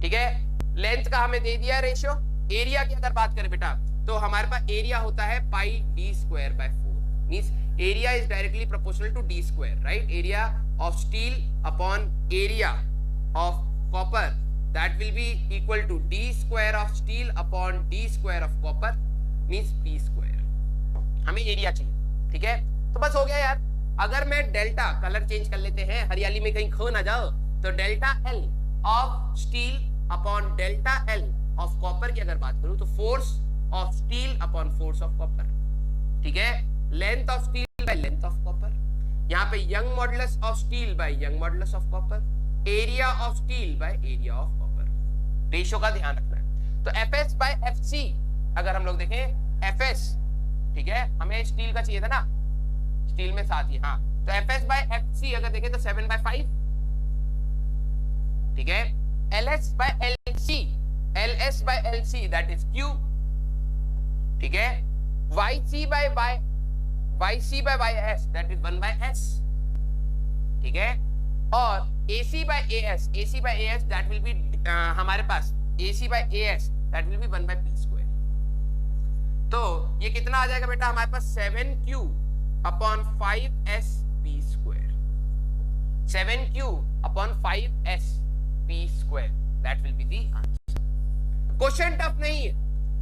ठीक है। लेंथ का हमें दे दिया रेशियो। एरिया की अगर बात करें बेटा तो हमारे पास एरिया होता है pi d square by 4, means area is directly proportional to d square, right. Area of steel upon area of copper that will be equal to d square of steel upon d square of copper means p square। हमें एरिया चाहिए, ठीक है। तो बस हो गया यार। अगर मैं डेल्टा, कलर चेंज कर लेते हैं, हरियाली में कहीं खो ना जाओ, तो delta L of steel upon delta L of copper की अगर बात करूं तो force of steel upon force of copper, ठीक है। Length of steel by length of copper, यहाँ पे Young modulus of steel by Young modulus of copper, area of steel by area of copper. Ratio का ध्यान रखना है। तो Fs बाय Fc अगर हम लोग देखें Fs, ठीक है, हमें स्टील का चाहिए था ना, स्टील में साथ ही, हाँ, तो Fs बाय Fc अगर देखें तो 7 बाय 5, ठीक है। Ls by Lc, Ls by Lc that is Q, ठीक है। Yc by Ys that is 1 by S, ठीक है। और AC by AS that will be हमारे पास AC by AS that will be 1 by P square। तो ये कितना आ जाएगा बेटा हमारे पास 7Q upon 5S P square, 7Q upon 5S P square that will be the answer। Question tough नहीं है,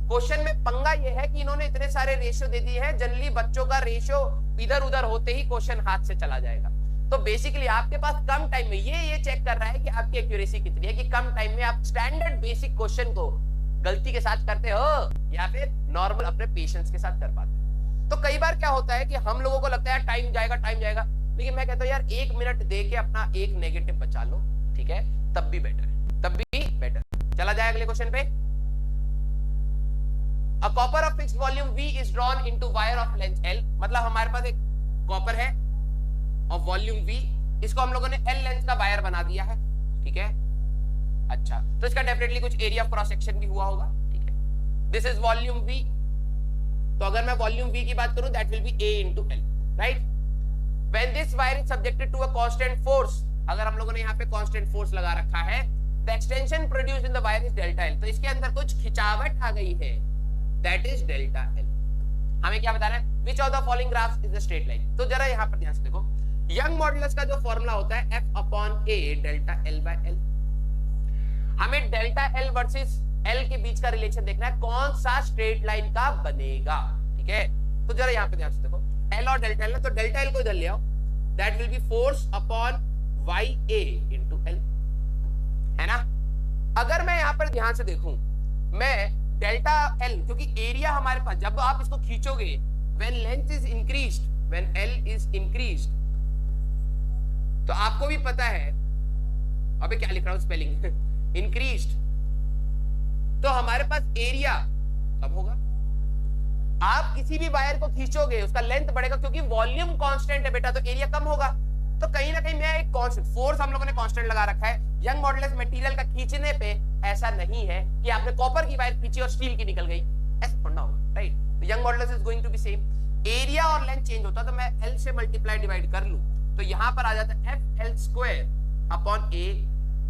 क्वेश्चन में पंगा ये है कि इन्होंने इतने सारे रेशियो दे दिए हैं, जनरली बच्चों का रेशियो इधर उधर होते ही क्वेश्चन हाथ से चला जाएगा। तो बेसिकली आपके पास कम टाइम में ये चेक कर रहा है कि आपकी एक्यूरेसी कितनी है, कि कम टाइम में आप स्टैंडर्ड बेसिक क्वेश्चन को गलती के साथ करते हो या फिर नॉर्मल अपने पेशेंस के साथ कर पाते हो। तो कई बार क्या होता है कि हम लोगों को लगता है टाइम जाएगा, लेकिन मैं कहता हूं यार 1 मिनट दे के अपना एक नेगेटिव बचा लो, ठीक है, तब भी बेटर। चला जाए अगले क्वेश्चन पे। A copper of fixed volume V is drawn into wire of length L, मतलब हमारे पास एक कॉपर है और वॉल्यूम V, इसको हम लोगों ने L लेंथ का वायर बना दिया है, ठीक है। अच्छा, तो इसका डेफिनेटली कुछ एरिया ऑफ क्रॉस सेक्शन भी हुआ होगा, ठीक है। दिस इज वॉल्यूम V, तो अगर मैं वॉल्यूम V की बात करूं that will be A into L, right. When this wire is subjected to a constant force, अगर हम लोगों ने यहाँ पे कांस्टेंट फोर्स लगा रखा है, the extension produced in the wire is delta L, तो इसके अंदर कुछ खिंचावट आ गई है, दैट इज डेल्टा L। हमें क्या बताना है, which of the following graphs is the straight line. तो जरा यहाँ पर ध्यान से देखो, यंग मॉडुलस का जो फॉर्मूला होता है F upon A delta L by L। हमें डेल्टा L वर्सेस L के बीच का रिलेशन देखना है, कौन सा स्ट्रेट लाइन का बनेगा, ठीक है। तो जरा यहाँ पे ध्यान से देखो, L और डेल्टा L, तो डेल्टा L को इधर ले आओ, that will B force upon YA into L, है ना। अगर मैं यहाँ पर ध्यान से देखूं मैं डेल्टा एल, क्योंकि एरिया हमारे पास, जब आप इसको खींचोगे, when length is increased, when L is increased, तो आपको भी पता है, अबे क्या लिख रहा हूं स्पेलिंग, इंक्रीज्ड, तो हमारे पास एरिया कम होगा। आप किसी भी वायर को खींचोगे उसका लेंथ बढ़ेगा, क्योंकि वॉल्यूम कांस्टेंट है बेटा, तो एरिया कम होगा। तो कहीं ना कहीं मैं एक कांस्टेंट फोर्स हम लोगों ने कांस्टेंट लगा रखा है। यंग मॉडुलस मटेरियल का खींचने पे ऐसा नहीं है कि आपने कॉपर की वायर खींची और स्टील की निकल गई, ऐसा थोड़ा होगा, राइट। तो young modulus is going to be same. Area और लेंथ चेंज होता तो मैं एल से मल्टीप्लाई डिवाइड कर लूं, तो यहां पर आ जाता है एफ एल स्क्वायर अपॉन ए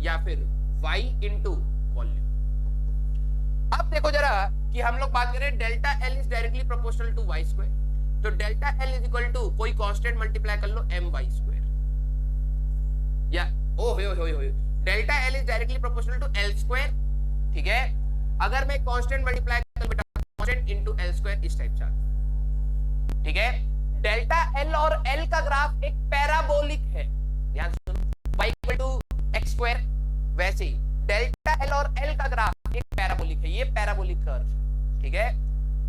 या फिर वाई इंटू वॉल्यूम। अब देखो जरा कि हम लोग बात करें delta L is directly proportional to Y square, तो delta L is equal to कोई कांस्टेंट मल्टीप्लाई कर लो एम वाई स्क्वायर, या ओ हो delta L is directly proportional to L square, ठीक है। अगर मैं कांस्टेंट मल्टीप्लाई कर बेटा कांस्टेंट इनटू एल स्क्वायर इस टाइप से, ठीक है। डेल्टा एल और एल का ग्राफ एक पैराबोलिक है, ध्यान से सुनो, y equal to x square, वैसे ही डेल्टा एल और एल का ग्राफ एक पैराबोलिक है, ये पैराबोलिक कर्व, ठीक है।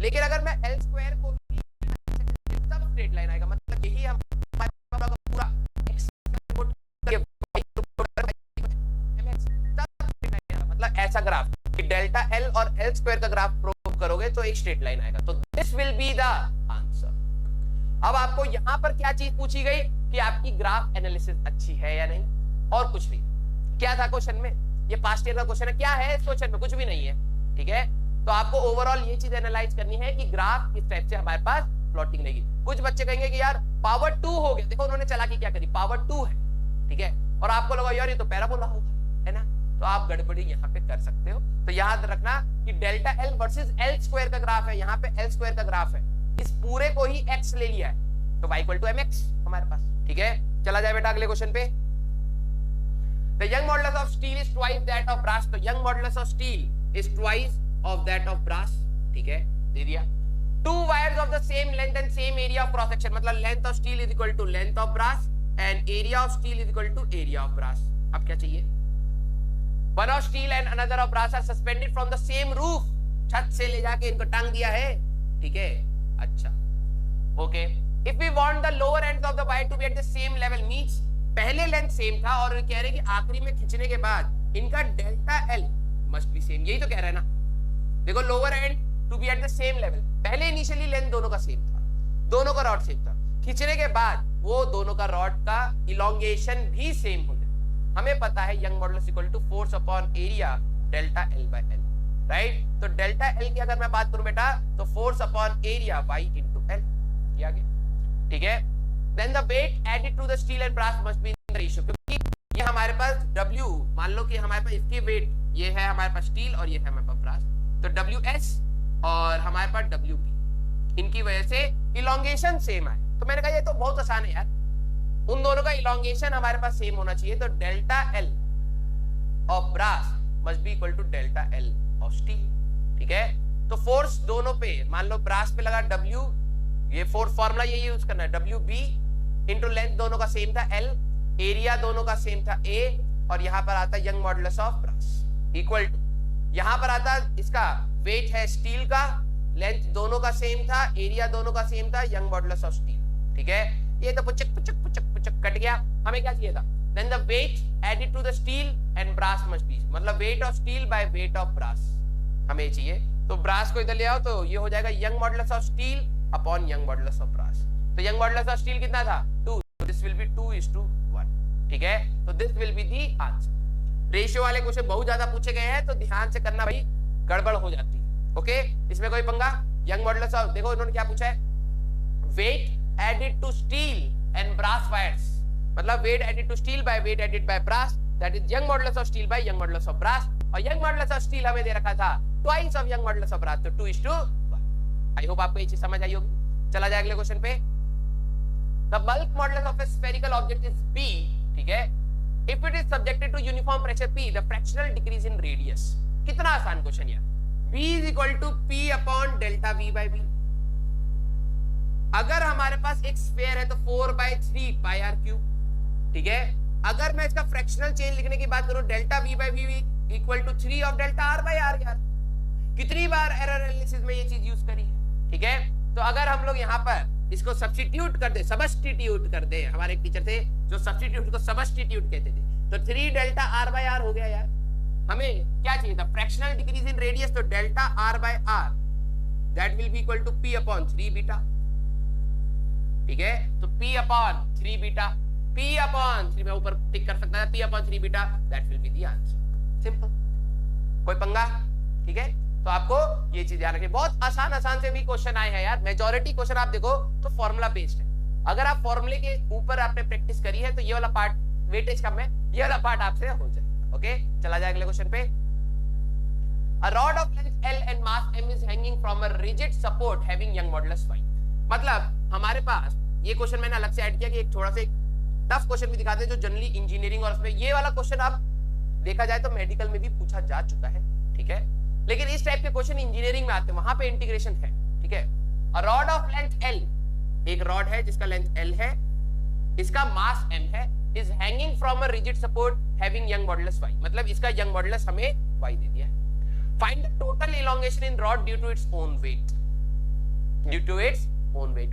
लेकिन अगर मैं एल स्क्वायर को तब स्ट्रेट लाइन आएगा, मतलब यही हमारे पूरा एक्स मतलब ऐसा ग्राफ कि डेल्टा एल और एल स्क्वायर का ग्राफ प्रूव करोगे तो एक स्ट्रेट लाइन आएगा, तो this will be the answer. अब आपको यहां पर क्या चीज पूछी गई कि आपकी ग्राफ एनालिसिस अच्छी है या नहीं, और कुछ नहीं। क्या था क्वेश्चन में, ये पास्ट ईयर का क्वेश्चन है, क्या है इस क्वेश्चन में, कुछ भी नहीं है, ठीक है। तो आपको ओवरऑल ये चीज एनालाइज करनी है कि ग्राफ किस टाइप से हमारे पास प्लॉटिंग रहेगी। कुछ बच्चे कहेंगे कि यार पावर 2 हो गया, देखो उन्होंने चालाकी क्या करी, पावर 2 है, ठीक है, और आपको लगा यार ये तो पैराबोला होगा, है ना, तो आप गड़बड़ी यहाँ पे कर सकते हो। तो याद रखना कि delta L versus L square का ग्राफ है, यहाँ पे एल स्क्वायर का ग्राफ है, इस पूरे को ही एक्स ले लिया है, तो y इक्वल टू mx हमारे पास, ठीक है। चला जाए बेटा अगले क्वेश्चन पे। The young modulus of steel is twice that of brass, तो young modulus of steel is twice of that of brass, ठीक है, दे दिया। Two wires of the same length and same area of cross section, मतलब length of steel is equal to length of brass and area of steel is equal to area of brass। अब क्या चाहिए, one of steel and another of brass are suspended from the same roof, छत से ले जाके इनको टांग दिया है, ठीक है, अच्छा, okay. If we want the lower ends of the wire to be at the same level, means पहले लेंथ सेम था और कह रहे कि आखिरी में खींचने के बाद इनका delta L must be same, यही तो कह रहा है ना। देखो lower end to be at the same level, पहले इनिशियली लेंथ दोनों का सेम था, दोनों का रॉड सेम था, खींचने के बाद वो दोनों का रॉड का इलोंगेशन भी सेम हो जाए। हमें पता है Young modulus equal to force upon area delta L by L, right. तो डेल्टा एल की अगर मैं बात करूं बेटा तो force upon area Y into L, ये आ गया, ठीक है। Then the weight added to the steel and brass must be in the ratio, क्योंकि ये हमारे पास W, मान लो कि हमारे पास इसकी वेट ये है हमारे पास स्टील और ये है हमारे पास ब्रास, तो WS और हमारे पास WP, इनकी वजह से इलोंगेशन सेम है। तो मैंने कहा ये तो बहुत आसान है यार, उन दोनों का इलोंगेशन हमारे पास सेम होना चाहिए, तो delta L of brass must be equal to delta L of steel, ठीक है। तो फोर्स दोनों पे, मान लो ब्रास पे लगा W, ये फोर्स फार्मूला ये यूज करना है, WB इंटू लेंथ दोनों का सेम था L, एरिया दोनों का सेम था A, और यहां पर आता Young modulus of brass equal to, यहां पर आता इसका वेट है स्टील का, लेंथ दोनों का सेम था, एरिया दोनों का सेम था, यंग मॉडुलस ऑफ स्टील, ठीक है। ये तो पुचक पुचक पुचक पुचक कट गया, हमें क्या चाहिए था, then the weight added to the steel and brass must be, मतलब weight of steel by weight of brass हमें चाहिए। तो ब्रास को इधर ले आओ तो ये हो जाएगा young modulus of steel upon young modulus of brass. तो यंग मॉडुलस ऑफ स्टील कितना था 2, so this will be 2:1, ठीक है। तो this will be the answer. Ratio वाले क्वेश्चन बहुत ज्यादा पूछे गए हैं तो ध्यान से करना भाई, गड़बड़ हो जाती है, ओके। इसमें कोई पंगा, यंग मॉडुलस ऑफ, देखो इन्होंने क्या पूछा है, weight added to steel and brass wires, मतलब weight added to steel by weight added by brass, that is Young modulus of steel by Young modulus of brass, और यंग मॉडुलस ऑफ स्टील हमें दे रखा था twice of Young modulus of brass, तो 2:1। आई होप आपको ये चीज समझ आई होगी। चला जाए अगले क्वेश्चन पे। The bulk modulus of a spherical object is B, ठीक है। If it is subjected to uniform pressure P, the fractional decrease in radius। कितना आसान क्वेश्चन यार, B is equal to P upon delta V by B। अगर हमारे पास एक स्फीयर है तो 4/3 pi r क्यूब, ठीक है। अगर मैं इसका फ्रैक्शनल चेंज लिखने की बात करूं, delta V by V equal to 3 of delta R by R यार, कितनी बार एरर एनालिसिस में ये चीज यूज करी है, ठीक है। तो अगर हम लोग यहाँ पर इसको सब्स्टिट्यूट कर दे, सबस्टिट्यूट कर दे, हमारे एक टीचर थे जो सब्स्टिट्यूट को सबस्टिट्यूट कहते थे, तो 3 डेल्टा आर बाय आर हो गया यार। हमें क्या चाहिए था, फ्रैक्शनल डिक्रीज इन रेडियस, तो delta R by R that will be equal to P upon 3 beta, ठीक है। तो p upon 3 beta, p upon 3 मैं ऊपर टिक कर सकता है, p upon 3 beta that will be the answer. Simple, कोई पंगा, ठीक है। तो आपको ये चीज याद रखिए, बहुत आसान आसान से भी क्वेश्चन आए हैं यार। मेजॉरिटी क्वेश्चन आप देखो तो फॉर्मूला बेस्ड है। अगर आप फॉर्मूले के ऊपर आपने प्रैक्टिस करी है तो ये वाला पार्ट वेटेज कम है, ये वाला पार्ट आपसे हो जाए। ओके, चला जाए अगले क्वेश्चन पे। A rod of length L and mass M is hanging from a rigid support having young modulus y। मतलब हमारे पास ये क्वेश्चन मैंने अलग से ऐड किया कि एक थोड़ा सा टफ क्वेश्चन भी दिखाते हैं जो जनरली इंजीनियरिंग और उसमें ये वाला क्वेश्चन आप देखा जाए तो मेडिकल में भी पूछा जा चुका है, ठीक है। लेकिन इस टाइप के क्वेश्चन इंजीनियरिंग में आते हैं, वहां पे इंटीग्रेशन है, ठीक है। A rod of length L, एक रॉड है जिसका लेंथ L है, इसका मास M है, is hanging from a rigid support having young modulus y। मतलब इसका young modulus हमें y दे दिया है। Find the total elongation in rod due to its own weight, due to its own weight।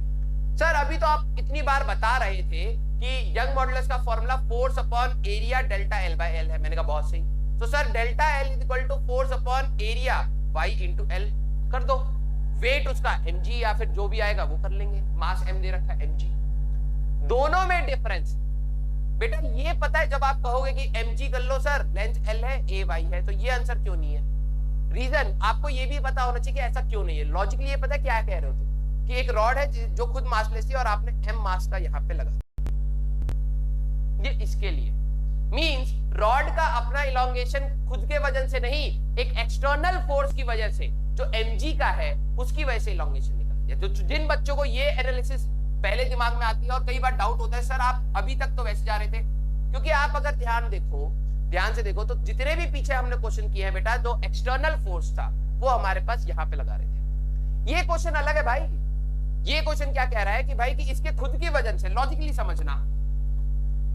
Sir अभी तो आप कितनी बार बता रहे थे कि यंग मॉडुलस का formula force upon area delta L by L है। मैंने कहा बहुत सही। तो sir delta L is equal to force upon area Y into L कर दो। वेट उसका mg या फिर जो भी आएगा वो कर लेंगे, मास m दे रखा है mg। दोनों में डिफरेंस बेटा ये पता है, जब आप कहोगे कि mg कर लो सर, लेंथ l है a y है, तो ये आंसर क्यों नहीं है। रीजन आपको ये भी पता होना चाहिए कि ऐसा क्यों नहीं है। लॉजिकली ये पता है क्या कह रहे हो तुम, कि एक रॉड है जो खुद मासलेस है और आपने m मास का यहाँ पे लगा, ये इसके लिए मींस रॉड का अपना इलोंगेशन खुद के वजन से नहीं, एक एक्सटर्नल फोर्स की वजह से जो mg का है उसकी वजह से इलोंगेशन निकल गया। तो जिन बच्चों को ये एनालिसिस पहले दिमाग में आती है और कई बार डाउट होता है सर आप अभी तक तो वैसे जा रहे थे, क्योंकि आप अगर ध्यान से देखो तो जितने भी पीछे हमने क्वेश्चन किए हैं बेटा, जो एक्सटर्नल फोर्स था वो हमारे पास यहाँ पे लगा रहे थे। ये क्वेश्चन अलग है भाई। ये क्वेश्चन क्या कह रहा है कि भाई कि इसके खुद की वजन से, लॉजिकली समझना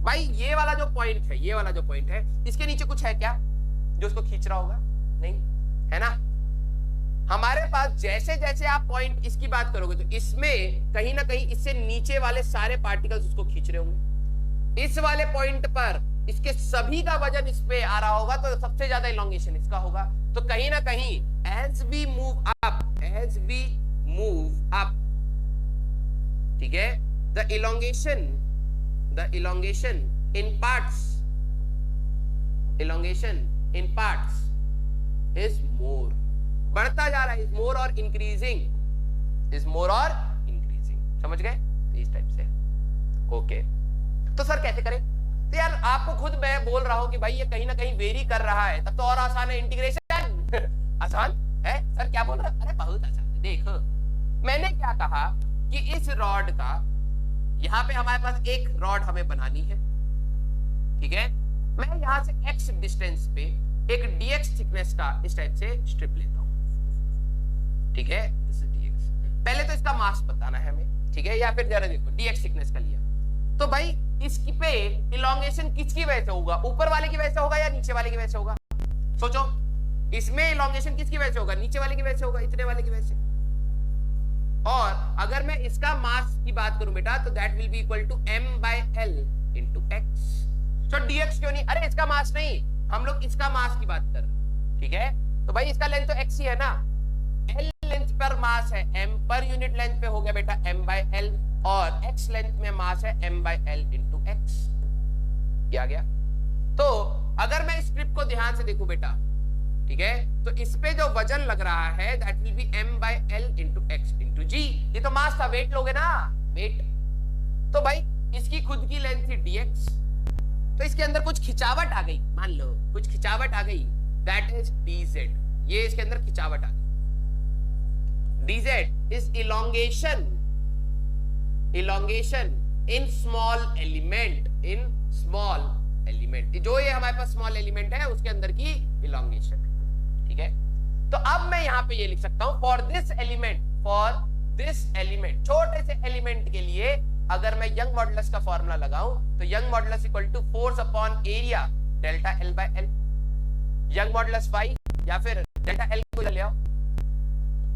भाई, ये वाला जो पॉइंट है इसके नीचे कुछ है क्या जो उसको खींच रहा होगा, नहीं है ना। हमारे पास जैसे जैसे आप पॉइंट इसकी बात करोगे तो इसमें कहीं ना कहीं इससे नीचे वाले सारे पार्टिकल्स उसको खींच रहे होंगे। इस वाले पॉइंट पर इसके सभी का वजन इस पे आ रहा होगा तो सबसे ज्यादा इलोंगेशन इसका होगा। तो कहीं ना कहीं as we move up, ठीक है, the elongation in parts is more, बढ़ता जा रहा है, is more और increasing, समझ गए इस टाइप से। ओके, तो सर कैसे करें। तो यार आपको खुद मैं बोल रहा हूं कि भाई ये कहीं ना कहीं वेरी कर रहा है, तब तो और आसान है इंटीग्रेशन। आसान है सर, क्या बोल रहा है, अरे बहुत आसान है। देखो मैंने क्या कहा कि इस रॉड का यहाँ पे हमारे पास एक रॉड हमें बनानी है, ठीक है। मैं यहां से x डिस्टेंस पे एक dx थिकनेस का इस टाइप से स्ट्रिप लेता हूं, ठीक है। This is dx। पहले तो इसका मास बताना है हमें, ठीक है, या फिर जरा देखो dx थिकनेस का लिया तो भाई इसकी पे इलोंगेशन किसकी वजह से होगा, ऊपर वाले की वजह से होगा या नीचे वाले की वजह से होगा। सोचो इसमें इलोंगेशन किसकी वजह से होगा, नीचे वाले की वजह से होगा, इतने वाले की वजह से। और अगर मैं इसका मास की बात करूं बेटा तो that will be equal to m by l into x। तो dx क्यों नहीं, अरे इसका मास नहीं, हम लोग इसका मास की बात कर रहे हैं, ठीक है। तो भाई इसका लेंथ तो x ही है ना, l लेंथ पर मास है, m पर यूनिट लेंथ पे हो गया बेटा m बाय l, और x लेंथ में मास है m by l into x। क्या गया। तो अगर मैं स्ट्रिप को ध्यान से देखूं बेटा, ठीक है, तो इस पे जो वजन लग रहा है that will be m by l into x into g। ये तो मास था, वेट लोगे ना, वेट। तो भाई इसकी खुद की लेंथ थी dx, तो इसके अंदर कुछ खिंचावट आ गई, मान लो कुछ खिंचावट आ गई, दैट इज dz। ये इसके अंदर खिंचावट आ गई। dz is elongation in small element, जो ये हमारे पास स्मॉल एलिमेंट है उसके अंदर की इलोंगेशन, ठीक है। तो अब मैं यहां पे ये लिख सकता हूं फॉर दिस एलिमेंट, छोटे से एलिमेंट के लिए अगर मैं यंग मॉडुलस का फॉर्मूला लगाऊं तो young modulus equal to force upon area delta L by L, young modulus y या फिर डेल्टा एल को ले आओ,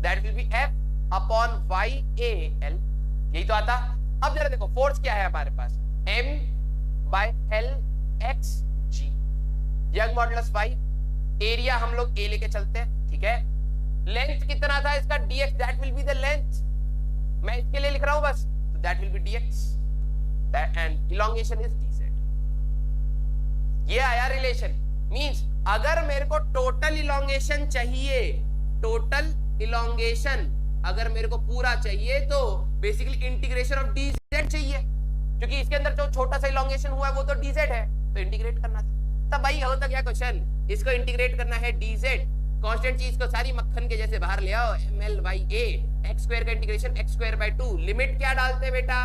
that will be F upon Y A L, यही तो आता। अब जरा देखो फोर्स क्या है हमारे पास, m by L X G, young modulus Y, area हम लोग ए लेके चलते हैं, ठीक है। लेंथ कितना था इसका, dx, that will be the length, मैं इसके लिए लिख रहा हूं बस, तो that will B dx and elongation is dz। ये आया रिलेशन, मींस अगर मेरे को टोटल इलोंगेशन चाहिए, टोटल इलोंगेशन अगर मेरे को पूरा चाहिए तो बेसिकली इंटीग्रेशन ऑफ dz चाहिए, क्योंकि इसके अंदर जो छोटा सा इलोंगेशन हुआ है वो तो dz है, तो इंटीग्रेट करना था। तब भाई होता क्या क्वेश्चन, इसको इंटीग्रेट करना है dz, कांस्टेंट चीज को सारी मक्खन के जैसे बाहर ले आओ, ml by a, X square का integration X square by 2, limit क्या डालते हैं बेटा,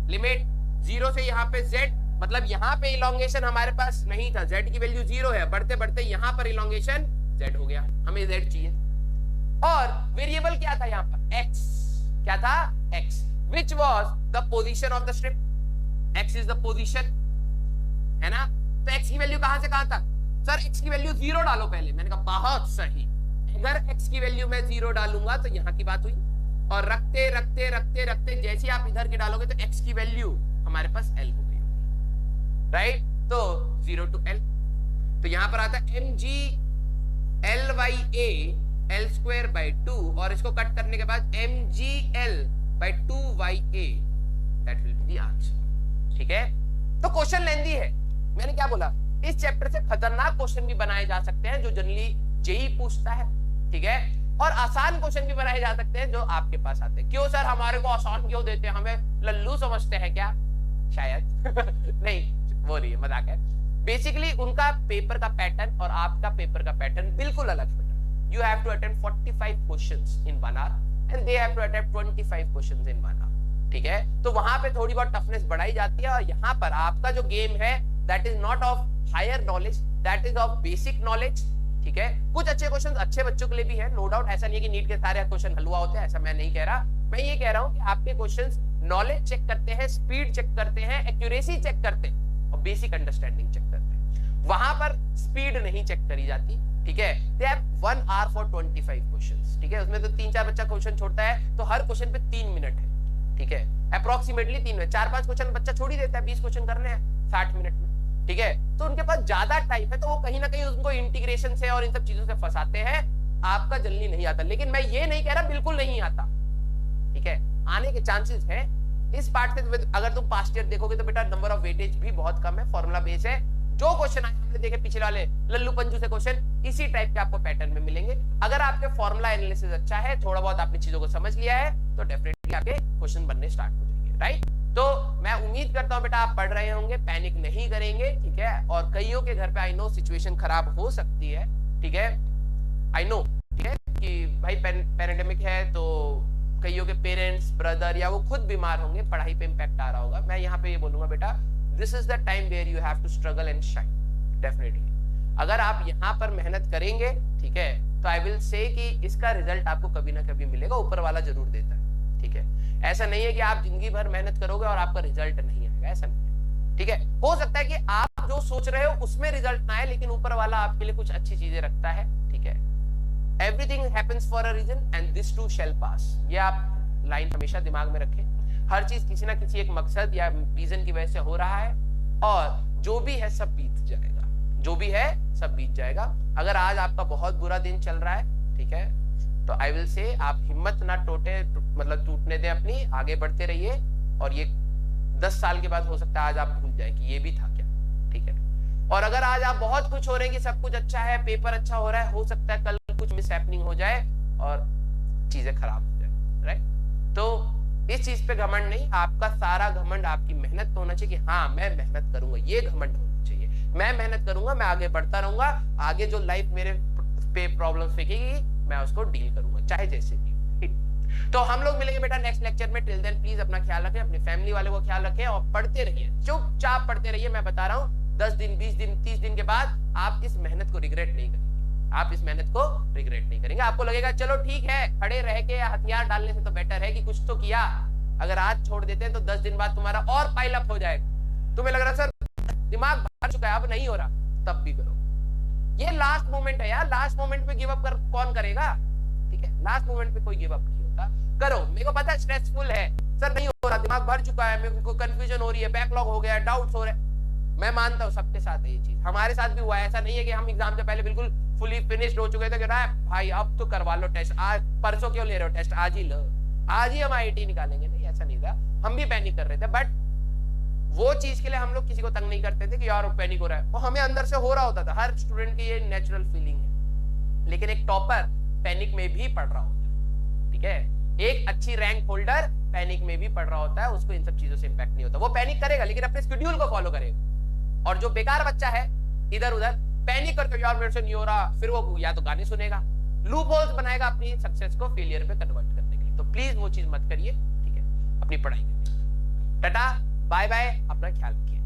लिमिट 0 से यहाँ पे z, मतलब यहाँ पे इलोंगेशन हमारे पास नहीं था, z की वैल्यू 0 है, बढ़ते बढ़ते यहाँ पर इलोंगेशन z हो गया, हमें z चाहिए। और वेरिएबल क्या था यहाँ पर, x, क्या था x, which was the position of the strip, x is the position, है ना। तो x की वैल्यू कहां से कहां तक, सर x की वैल्यू 0 डालो पहले, मैंने कहा बहुत सही, अगर x की वैल्यू मैं 0 डालूंगा तो यहाँ की बात हुई, और रखते रखते रखते रखते जैसे आप इधर की डालोगे तो x की वैल्यू हमारे पास l हो गई होगी, राइट। तो 0 to l, तो यहां पर आता है mg l by a l square by 2, और इसको कट करने के बाद mg l by 2ya, that will be the answer, ठीक है। तो क्वेश्चन लेंदी है, मैंने क्या बोला, इस चैप्टर से खतरनाक क्वेश्चन भी बनाए जा सकते हैं जो जनरली जेई पूछता है, ठीक है, और आसान क्वेश्चन भी बनाए जा सकते हैं जो आपके पास आते हैं। क्यों सर हमारे को आसान क्यों देते हैं, हमें लल्लू समझते हैं क्या, शायद नहीं, वो नहीं है, मजाक है। बेसिकली उनका पेपर का पैटर्न और आपका पेपर का पैटर्न बिल्कुल अलग है। You have to attempt 45 questions in 1 hour and they have to attempt 25 questions in 1 hour, ठीक है। तो वहां पे थोड़ी बहुत टफनेस बढ़ाई जाती है, और यहाँ पर आपका जो गेम है that is not of higher knowledge, that is of basic knowledge, ठीक है। कुछ अच्छे क्वेश्चन अच्छे बच्चों के लिए भी है, नो डाउट, ऐसा नहीं है कि नीट के सारे क्वेश्चन हलवा होते हैं, ऐसा मैं नहीं कह रहा। मैं ये कह रहा हूँ कि आपके क्वेश्चंस नॉलेज चेक करते हैं, स्पीड चेक करते हैं, एक्यूरेसी चेक करते हैं, और बेसिक अंडरस्टैंडिंग चेक करते हैं। वहां पर स्पीड नहीं चेक करी जाती, ठीक है। They have 1 hour for 25 questions, ठीक है। उसमें तो 3-4 बच्चा क्वेश्चन छोड़ता है, तो हर क्वेश्चन पे 3 मिनट है, ठीक है, अप्रोक्सीमेटली 3 मिनट, 4-5 क्वेश्चन बच्चा छोड़ ही देता है, 20 क्वेश्चन करने हैं 60 मिनट में, ठीक है। तो उनके पास ज्यादा टाइम है, तो वो कहीं ना कहीं उनको इंटीग्रेशन से और इन सब चीजों से फंसाते हैं। आपका जल्दी नहीं आता, लेकिन मैं ये नहीं कह रहा बिल्कुल नहीं आता, ठीक है, आने के चांसेस है। इस पार्ट से अगर तुम पास्ट ईयर देखोगे तो बेटा नंबर ऑफ वेटेज भी बहुत कम है, फॉर्मूला बेस है। जो क्वेश्चन आए हमने देखे पिछले वाले लल्लू पंजू से क्वेश्चन, इसी टाइप के आपको पैटर्न में मिलेंगे। अगर आपके फॉर्मूला एनालिसिस अच्छा है, थोड़ा बहुत आपने चीजों को समझ लिया है, तो डेफिनेटली आपके क्वेश्चन बनने स्टार्ट हो जाएंगे, राइट। तो मैं उम्मीद करता हूं बेटा आप पढ़ रहे होंगे, पैनिक नहीं करेंगे, ठीक है। और कईयों के घर पे आई नो सिचुएशन खराब हो सकती है, ठीक है, आई नो, ठीक है, कि भाई पैंडेमिक है तो कईयों के पेरेंट्स, ब्रदर या वो खुद बीमार होंगे, पढ़ाई पे इम्पैक्ट आ रहा होगा। मैं यहाँ पे ये बोलूंगा बेटा, this is the time where you have to struggle and shine, definitely। अगर आप यहाँ पर मेहनत करेंगे, ठीक है, तो आई विल से कि इसका रिजल्ट आपको कभी ना कभी मिलेगा, ऊपर वाला जरूर देता है, ठीक है। ऐसा नहीं है कि आप जिंदगी भर मेहनत करोगे और आपका रिजल्ट नहीं आएगा, ऐसा नहीं है, ठीक है। हो सकता है कि आप जो सोच रहे हो उसमें रिजल्ट ना आए, लेकिन ऊपर वाला आपके लिए कुछ अच्छी चीजें रखता है, ठीक है। Everything happens for a reason and this too shall pass, ये आप लाइन हमेशा दिमाग में रखें। हर चीज किसी ना किसी एक मकसद या रीजन की वजह से हो रहा है, और जो भी है सब बीत जाएगा, जो भी है सब बीत जाएगा। अगर आज आपका बहुत बुरा दिन चल रहा है, ठीक है, तो आई विल से आप हिम्मत ना मतलब टूटने दें अपनी, आगे बढ़ते रहिए। और ये 10 साल के बाद हो सकता है आज आप भूल जाए कि ये भी था क्या, ठीक है। और अगर आज आप बहुत खुश हो रहे हैं कि सब कुछ अच्छा है, पेपर अच्छा हो रहा है, हो सकता है कल कुछ मिस हैपनिंग हो जाए और चीजें खराब हो जाए, राइट। तो इस चीज पे घमंड नहीं, आपका सारा घमंड आपकी मेहनत पे होना चाहिए कि हाँ मैं मेहनत करूंगा, ये घमंड होना चाहिए। मैं मेहनत करूंगा, मैं आगे बढ़ता रहूंगा, आगे जो लाइफ मेरे पे प्रॉब्लम फेंकेगी मैं उसको डील करूंगा, चाहे जैसे भी। तो हम लोग मिलेंगे बेटा नेक्स्ट लेक्चर में। टिल देन प्लीज अपना ख्याल रखें, अपनी फैमिली वाले को ख्याल रखें, और पढ़ते रहिए, चुपचाप पढ़ते रहिए। मैं बता रहा हूँ 10 दिन 20 दिन 30 दिन के बाद आप इस मेहनत को रिग्रेट नहीं करेंगे, आप इस मेहनत को रिग्रेट नहीं करेंगे। आपको लगेगा चलो ठीक है, खड़े रह के हथियार डालने से तो बेटर है कि कुछ तो किया। अगर आज छोड़ देते हैं तो 10 दिन बाद तुम्हारा और पाइल अप हो जाएगा। तुम्हें लग रहा सर दिमाग भर चुका है अब नहीं हो रहा, तब भी करो। ये लास्ट मोमेंट है यार, लास्ट मोमेंट पे गिव अप कर कौन करेगा, ठीक है। लास्ट मोमेंट पे कोई गिव अप नहीं होता। करो, मेरे को पता है स्ट्रेसफुल है सर, नहीं हो रहा, दिमाग भर चुका है, मेरे को कंफ्यूजन हो रही है, बैकलॉग हो गया है, डाउट्स हो रहे हैं, मैं मानता हूँ सबके साथ है ये चीज, हमारे साथ भी हुआ है। ऐसा नहीं है कि हम एग्जाम से पहले बिल्कुल फुली फिनिश्ड हो चुके थे कि भाई अब तो करवा लो टेस्ट, आज परसों क्यों ले रहे हो टेस्ट, आज ही लो, आज ही हम आईआईटी निकालेंगे। नहीं, ऐसा नहीं था, हम भी पैनिक कर रहे थे, बट वो चीज के लिए हम लोग किसी को तंग नहीं करते थे कि यार पैनिक हो रहा है, वो हमें अंदर से हो रहा होता था। हर स्टूडेंट की ये नेचुरल फीलिंग है, लेकिन एक टॉपर पैनिक में भी पढ़ रहा होता है, ठीक है। एक अच्छी रैंक होल्डर पैनिक में भी पढ़ रहा होता है, उसको इन सब चीजों से इंपैक्ट नहीं होता, वो पैनिक करेगा लेकिन अपने शेड्यूल को फॉलो करेगा। और जो बेकार बच्चा है इधर उधर पैनिक करके यार मेरे से नहीं हो रहा, फिर वो या तो गाने सुनेगा, लूप होल्स बनाएगा अपनी सक्सेस को फेलियर पे कन्वर्ट करने के लिए। तो प्लीज वो चीज मत करिए, ठीक है, अपनी पढ़ाई करिए। टाटा बाय बाय, अपना ख्याल रखिए।